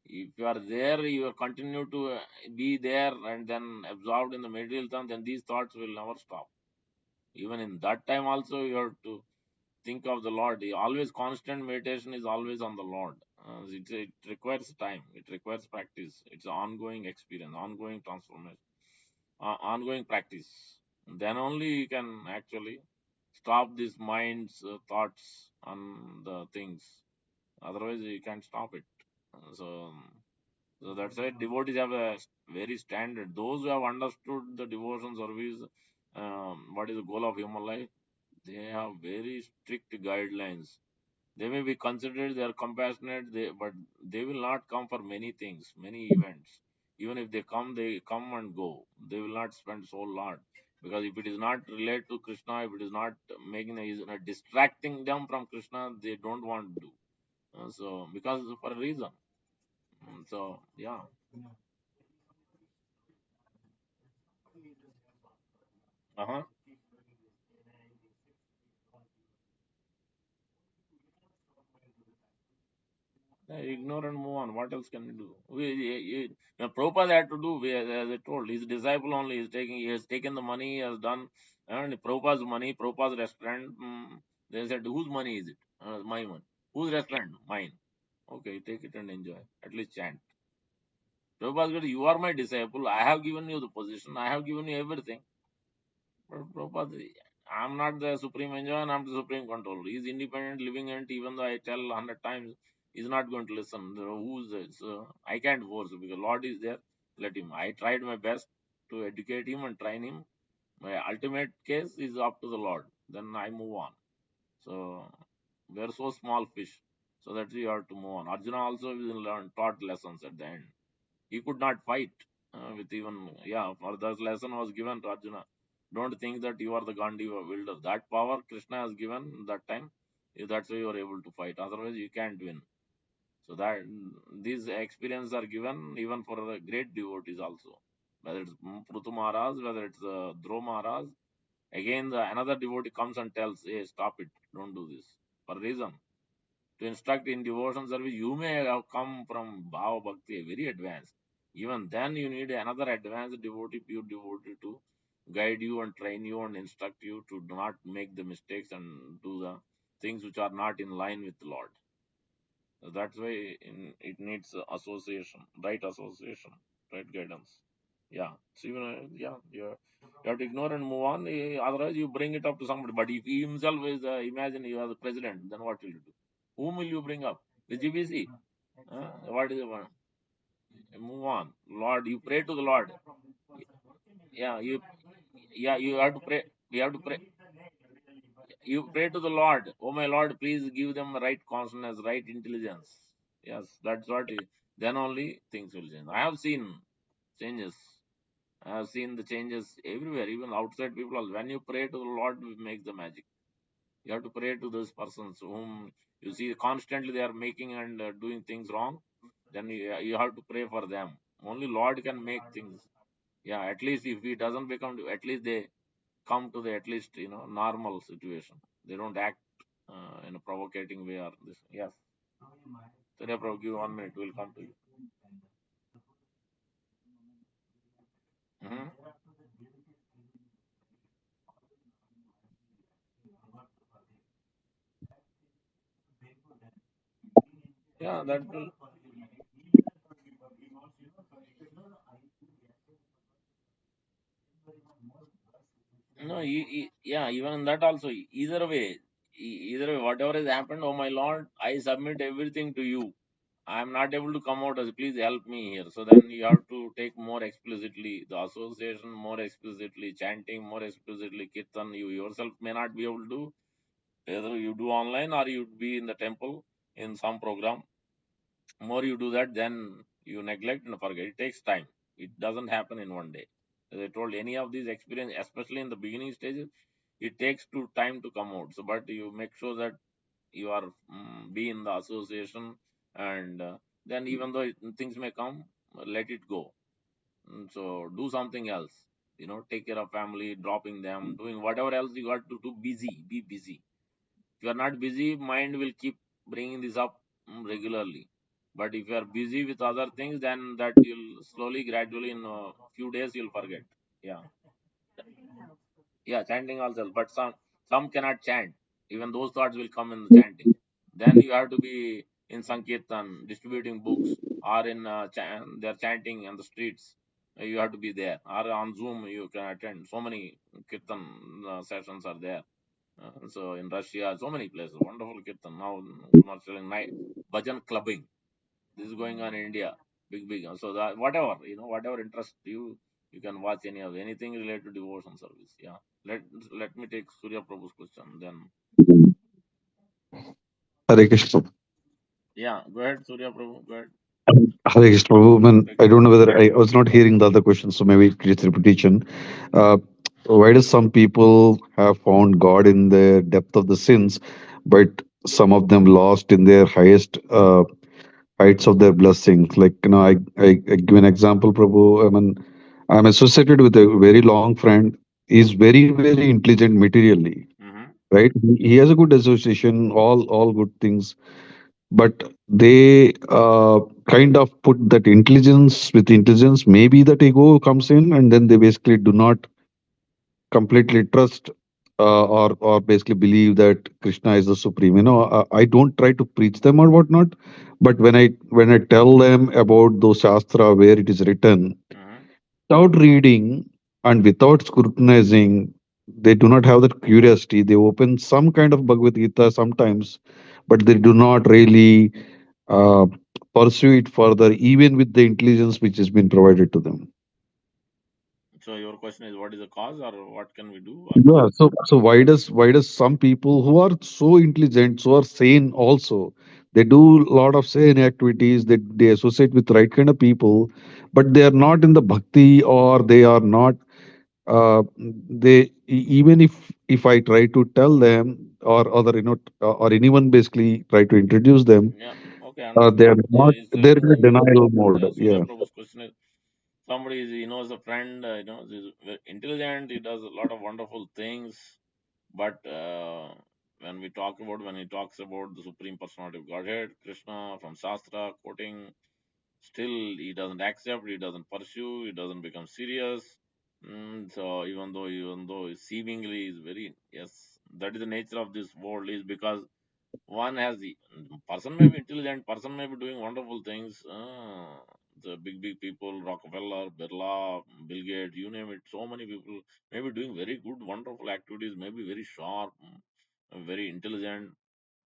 If you are there, you continue to be there and then absorbed in the material term, then these thoughts will never stop. Even in that time, also, you have to think of the Lord. Always constant meditation is always on the Lord. It requires time. It requires practice. It's an ongoing experience, ongoing transformation, ongoing practice. Then only you can actually stop these mind's thoughts on the things. Otherwise, you can't stop it. So, so that's why devotees have a very standard. Those who have understood the devotion service, what is the goal of human life, they have very strict guidelines. They may be considered they are compassionate, but they will not come for many things, many events. Even if they come and go. They will not spend so lot because if it is not related to Krishna, if it is not making is not distracting them from Krishna, they don't want to do. So because for a reason. So yeah. Uh huh. Ignore and move on. What else can we do? Prabhupada had to do, as I told, his disciple only is taking, he has taken the money, he has done, and Prabhupada's money, Prabhupada's restaurant. They said, whose money is it? My money. Whose restaurant? Mine. Okay, take it and enjoy. At least chant. Prabhupada said, you are my disciple. I have given you the position. I have given you everything. But Prabhupada, I'm not the supreme enjoyer and I'm the supreme controller. He's independent living entity, even though I tell 100 times, he's not going to listen. Who's this? I can't force him because Lord is there. Let him. I tried my best to educate him and train him. My ultimate case is up to the Lord. Then I move on. So we're so small fish. So that we have to move on. Arjuna also taught lessons at the end. He could not fight with even, yeah, for that lesson was given to Arjuna. Don't think that you are the Gandiva wielder. That power Krishna has given that time. That's why you are able to fight. Otherwise, you can't win. So that these experiences are given even for the great devotees also. Whether it's Prutu Maharaj, whether it's Dhruva Maharaj. Again, another devotee comes and tells, hey, stop it. Don't do this. For a reason. To instruct in devotion service, you may have come from Bhava Bhakti, very advanced. Even then, you need another advanced devotee, pure devotee to guide you and train you and instruct you to not make the mistakes and do the things which are not in line with the Lord. So that's why it needs association, right guidance. Yeah. So even yeah, you have to ignore and move on. Otherwise, you bring it up to somebody. But if he himself is, imagine you are the president, then what will you do? Whom will you bring up? The GBC? What is the one? Move on. Lord, you pray to the Lord. Yeah, you have to pray. You have to pray. You pray to the Lord. Oh my Lord, please give them the right consciousness, right intelligence. Yes, that's what. Then only things will change. I have seen changes. I have seen the changes everywhere, even outside people. When you pray to the Lord, it makes the magic. You have to pray to those persons whom you see constantly they are making and doing things wrong. Then you have to pray for them. Only Lord can make things. Yeah, at least if he doesn't become, at least they come to the at least normal situation. They don't act in a provocating way or this. Yes. Surya Prabhu, give 1 minute. We'll come to you. Hmm. Yeah, that will. No, yeah, even in that also, either way, whatever has happened, oh my Lord, I submit everything to you. I am not able to come out as please help me here. So then you have to take more explicitly the association, more explicitly chanting, more explicitly kirtan. You yourself may not be able to do, whether you do online or you be in the temple in some program. More you do that, then you neglect and forget. It takes time. It doesn't happen in one day. As I told, any of these experience, especially in the beginning stages, it takes time to come out. So, but you make sure that you are be in the association, and then even though things may come, let it go. So do something else. Take care of family, dropping them, doing whatever else you got to do. Busy, be busy. If you are not busy, mind will keep bringing this up regularly. But if you are busy with other things, then that you'll slowly, gradually, in a few days, you'll forget. Yeah, yeah, chanting also. But some cannot chant. Even those thoughts will come in the chanting. Then you have to be in Sankirtan, distributing books, or in they're chanting on the streets. You have to be there. Or on Zoom, you can attend. So many Kirtan sessions are there. So in Russia, so many places, wonderful kirtan. Now, selling night bhajan clubbing. This is going on in India, big. So that whatever interest you, you can watch anything related to devotion service. Yeah. Let let me take Surya Prabhu's question. Then Hare Krishna. yeah, go ahead, Surya Prabhu. Go ahead. Hare Krishna. Prabhu, Take I it. don't know whether I was not hearing the other question, so maybe it's repetition. Uh, why do some people have found God in the depth of the sins, but some of them lost in their highest heights of their blessings? Like, I give an example, Prabhu. I mean, I'm associated with a very long friend. He's very intelligent materially, Mm-hmm. right? He has a good association, all good things. but they kind of put that intelligence with intelligence. Maybe that ego comes in, and then they basically do not completely trust or basically believe that Krishna is the supreme. I don't try to preach them or whatnot, but when I tell them about those shastra where it is written, Mm-hmm. without reading and without scrutinizing, they do not have that curiosity. They open some kind of Bhagavad Gita sometimes, but they do not really uh, pursue it further, even with the intelligence which has been provided to them. So your question is, what is the cause, or what can we do? Or Yeah. So why does some people who are so intelligent, so are sane also, they do a lot of sane activities, they associate with right kind of people, but they are not in the bhakti, or they are not even if I try to tell them, or other or anyone basically try to introduce them, yeah, okay, they are understood. not, they're in a denial mode. Suja Yeah. Prabhu's question is, somebody is, he knows a friend, is very intelligent, he does a lot of wonderful things, but when he talks about the Supreme Personality of Godhead, Krishna from Shastra, quoting, still he doesn't accept, he doesn't pursue, he doesn't become serious. So even though seemingly is very, yes, that is the nature of this world, is because one has the person may be intelligent, person may be doing wonderful things. The big people, Rockefeller, Birla, Bill Gates, you name it, so many people may be doing very good, wonderful activities, maybe very sharp, very intelligent,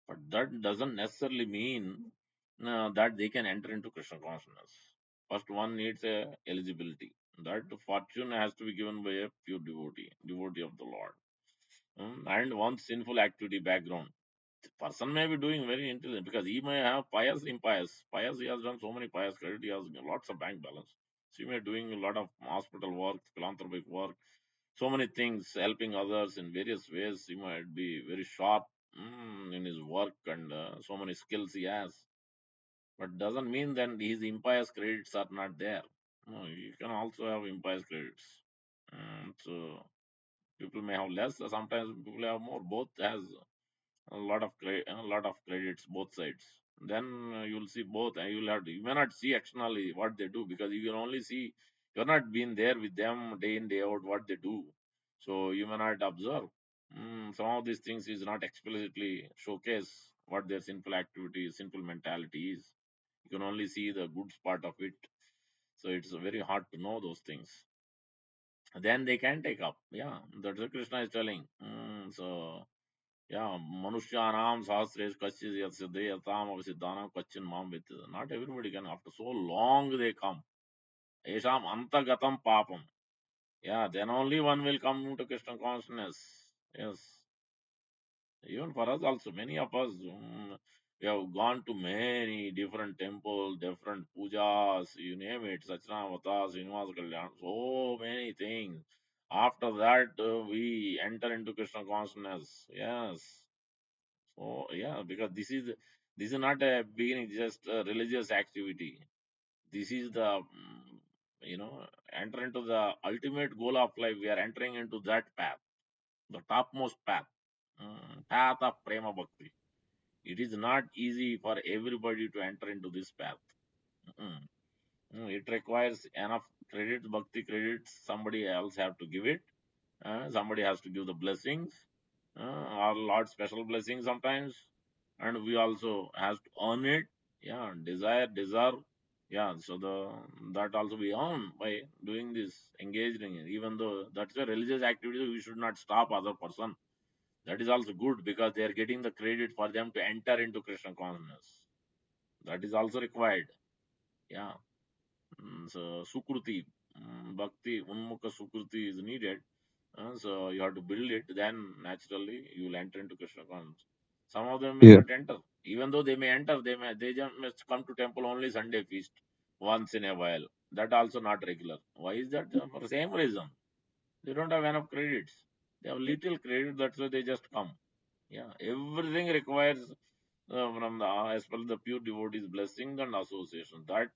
but that doesn't necessarily mean that they can enter into Krishna consciousness. First, one needs a eligibility. That fortune has to be given by a pure devotee of the Lord. And one sinful activity background. The person may be doing very intelligent because he may have pious, impious. Pious, he has done so many pious credit, he has lots of bank balance. So he may be doing a lot of hospital work, philanthropic work, so many things, helping others in various ways. He might be very sharp in his work, and so many skills he has. But doesn't mean then his impious credits are not there. No, you can also have impious credits. So people may have less, sometimes people have more. Both has a lot of credits, both sides. Then you'll see both, and you may not see externally what they do, because you can only see, you're not been there with them day in day out what they do, so you may not observe. Some of these things is not explicitly showcase what their sinful activity, sinful mentality is. You can only see the good part of it, so it's very hard to know those things. Then they can take up. Yeah, that's what Krishna is telling. So yeah, Manusyanam Sahasresh Kachis Yatsiddhe Yatam Avasiddhanam Kachin Mam Vitt. Not everybody can. After so long they come. Esham Antagatam Papam. Yeah, then only one will come to Krishna consciousness. Yes. Even for us also, many of us, we have gone to many different temples, different pujas, you name it, Sachinavata, Srinivasa Kalyan, so many things. After that, we enter into Krishna consciousness. Yes. So yeah, because this is not a beginning, just a religious activity. This is the enter into the ultimate goal of life. We are entering into that path, the topmost path, path of prema bhakti. It is not easy for everybody to enter into this path. Mm. It requires enough credits, bhakti credits. Somebody else have to give it. Somebody has to give the blessings, or Lord special blessings sometimes, and we also has to earn it. Yeah, desire, deserve. Yeah, so the that also we earn by doing this, engaging in. Even though that's a religious activity, we should not stop other person. That is also good, because they are getting the credit for them to enter into Krishna consciousness. That is also required. Yeah. So Sukruti, Bhakti, Unmukha Sukruti is needed. So you have to build it, then naturally you will enter into Krishna consciousness. Some of them may Yeah. not enter. Even though they may enter, they just must come to temple only Sunday feast once in a while. That also not regular. Why is that? For the same reason. They don't have enough credits. They have little credit, that's why they just come. Yeah, everything requires from the as per the pure devotee's blessing and association. That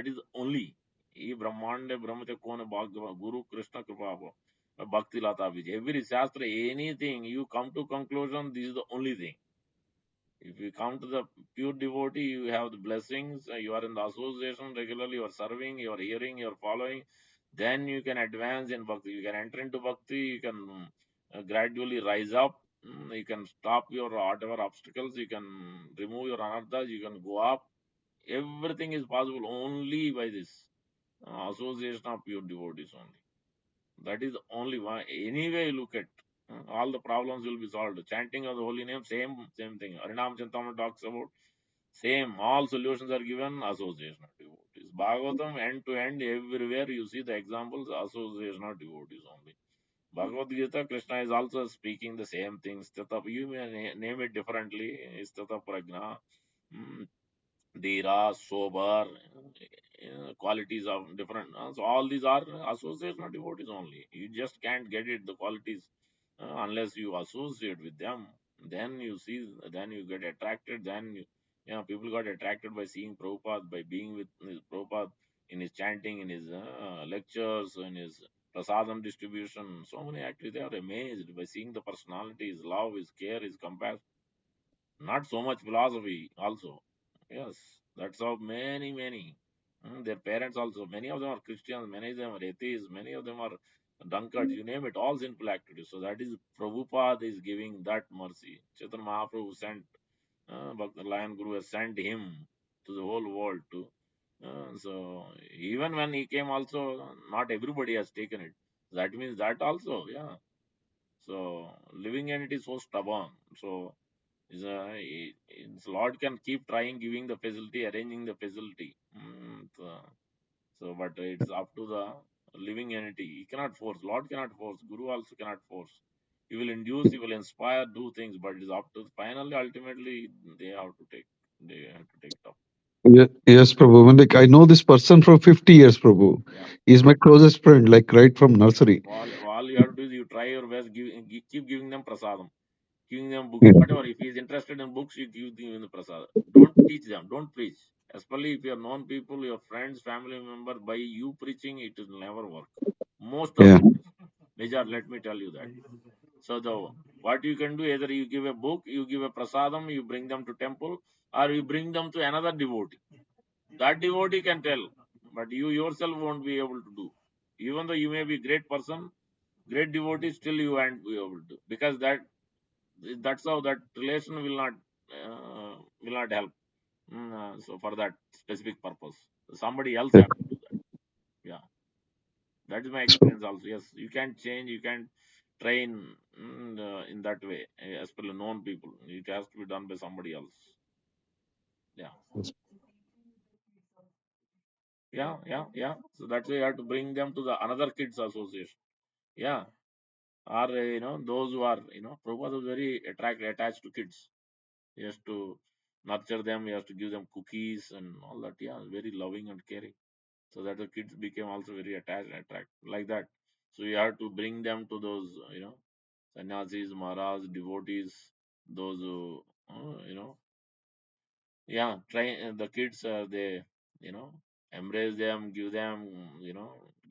is only. E Brahmande Brahmate Kone Bhagava Guru Krishna Kripa Bhakti Lata Vijay. Every Shastra, anything, you come to conclusion, this is the only thing. If you come to the pure devotee, you have the blessings, you are in the association regularly, you are serving, you are hearing, you are following, then you can advance in bhakti. You can enter into bhakti, you can gradually rise up, you can stop your whatever obstacles, you can remove your anarthas, you can go up. Everything is possible only by this association of pure devotees only. That is the only one. Anyway, look at all the problems will be solved. Chanting of the holy name, same thing. Harinam Chintamani talks about same. All solutions are given. Association of devotees. Bhagavatam end to end everywhere you see the examples. Association of devotees only. Bhagavad Gita, Krishna is also speaking the same thing. Stata, you may name it differently. Stata prajna. mm, Dira, sober, qualities of different. So all these are association of devotees only. You just can't get it the qualities unless you associate with them. Then you see, then you get attracted. Then people got attracted by seeing Prabhupada, by being with Prabhupada in his chanting, in his lectures, in his prasadam distribution. So many actually they are amazed by seeing the personality, his love, his care, his compassion. Not so much philosophy also. Yes, that's how many. Their parents also, many of them are Christians, many of them are atheists, many of them are drunkards, you name it, all sinful activities. So that is Prabhupada is giving that mercy. Chaitanya Mahaprabhu sent, Bhakti Lion Guru has sent him to the whole world to. So even when he came also, not everybody has taken it. That means that also, yeah. So living entity is so stubborn. So Lord can keep trying giving the facility, arranging the facility. So, but it's up to the living entity. He cannot force. Lord cannot force. Guru also cannot force. He will induce, he will inspire, do things, but it is up to finally, ultimately, they have to take. They have to take it up. Yes, Prabhu. I mean, like I know this person for 50 years, Prabhu. Yeah. He's my closest friend, like right from nursery. All you have to do is you try your best. Keep giving them prasadam, giving them books, Yeah. whatever. If he is interested in books, you give them the prasad. Don't teach them. Don't preach. Especially if you are known people, your friends, family member, by you preaching, it will never work. Most of Yeah. the times. Major, let me tell you that. So the what you can do, either you give a book, you give a prasadam, you bring them to temple, or you bring them to another devotee. That devotee can tell, but you yourself won't be able to do. Even though you may be great person, great devotee, still you won't be able to, because that's how that relation will not help. So for that specific purpose, somebody else Yeah. have to do that. Yeah, that is my experience also. Yes, you can't change, you can't train in that way, as per known people. It has to be done by somebody else. Yeah, yeah. So that's why you have to bring them to the another kids association. Yeah, or those who are Prabhupada was very attached to kids. He has to nurture them. He has to give them cookies and all that. Yeah, very loving and caring. So that the kids became also very attached, attract like that. So you have to bring them to those, sannyasis, maharaj, devotees, those who, yeah, try the kids. They, you know, embrace them, give them,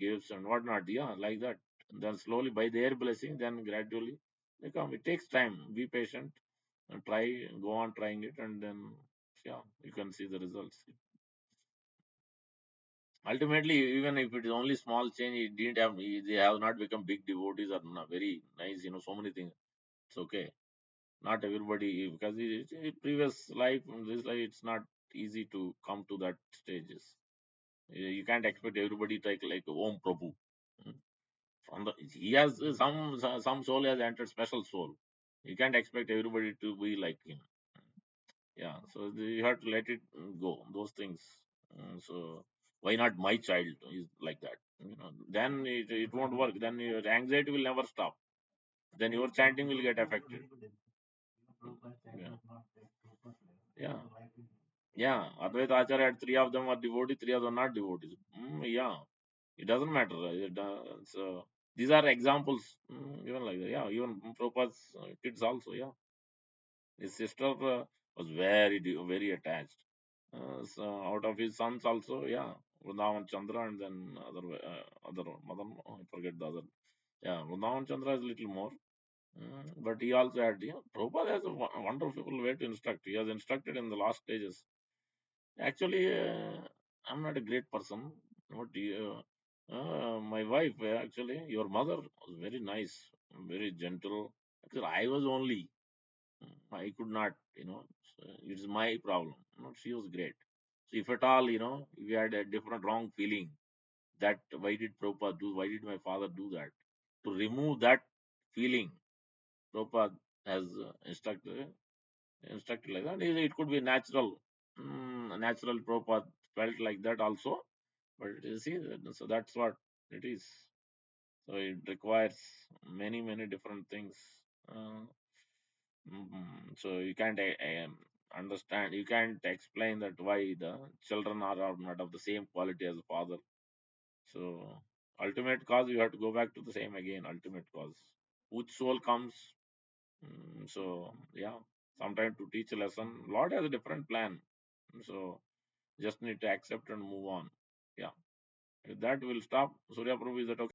gifts and whatnot. Yeah, like that. Then slowly, by their blessing, then gradually they come. It takes time. Be patient and try, go on trying it, and then yeah, you can see the results. Ultimately, even if it is only small change, it didn't have. They have not become big devotees or not very nice. So many things. It's okay. Not everybody, because previous life, this life, it's not easy to come to that stages. You can't expect everybody to like Om Prabhu. Mm. From the he has some soul has entered special soul. You can't expect everybody to be like him. Yeah, so you have to let it go. Those things. So why not my child is like that? Then it won't work. Then your anxiety will never stop. Then your chanting will get affected. Yeah, yeah, yeah. Advaita Acharya had three of them are devotees, three of them not devotees. Yeah, it doesn't matter. So these are examples. Even like that. Yeah, even Prabhupada's kids also. Yeah, his sister was very attached. So out of his sons also, yeah, Vrindavan Chandra and then other Madan, I forget the other. Yeah, Vrindavan Chandra is little more. But he also had, Prabhupada has a wonderful way to instruct. He has instructed in the last stages. Actually, I'm not a great person. But my wife, actually, your mother was very nice, very gentle. Actually, I was only, I could not, it's my problem. She was great. So if at all, we had a different wrong feeling that why did Prabhupada do, why did my father do that? To remove that feeling, Prabhupada has instructed like that. It could be natural, natural Prabhupada felt like that also. But you see, so that's what it is. So it requires many different things. Uh, so you can't understand, you can't explain that why the children are not of the same quality as the father. So ultimate cause, you have to go back to the same again. Ultimate cause, which soul comes. So yeah, sometimes to teach a lesson, Lord has a different plan. So just need to accept and move on. Yeah, with that we'll stop. Surya Prabhu, is that okay?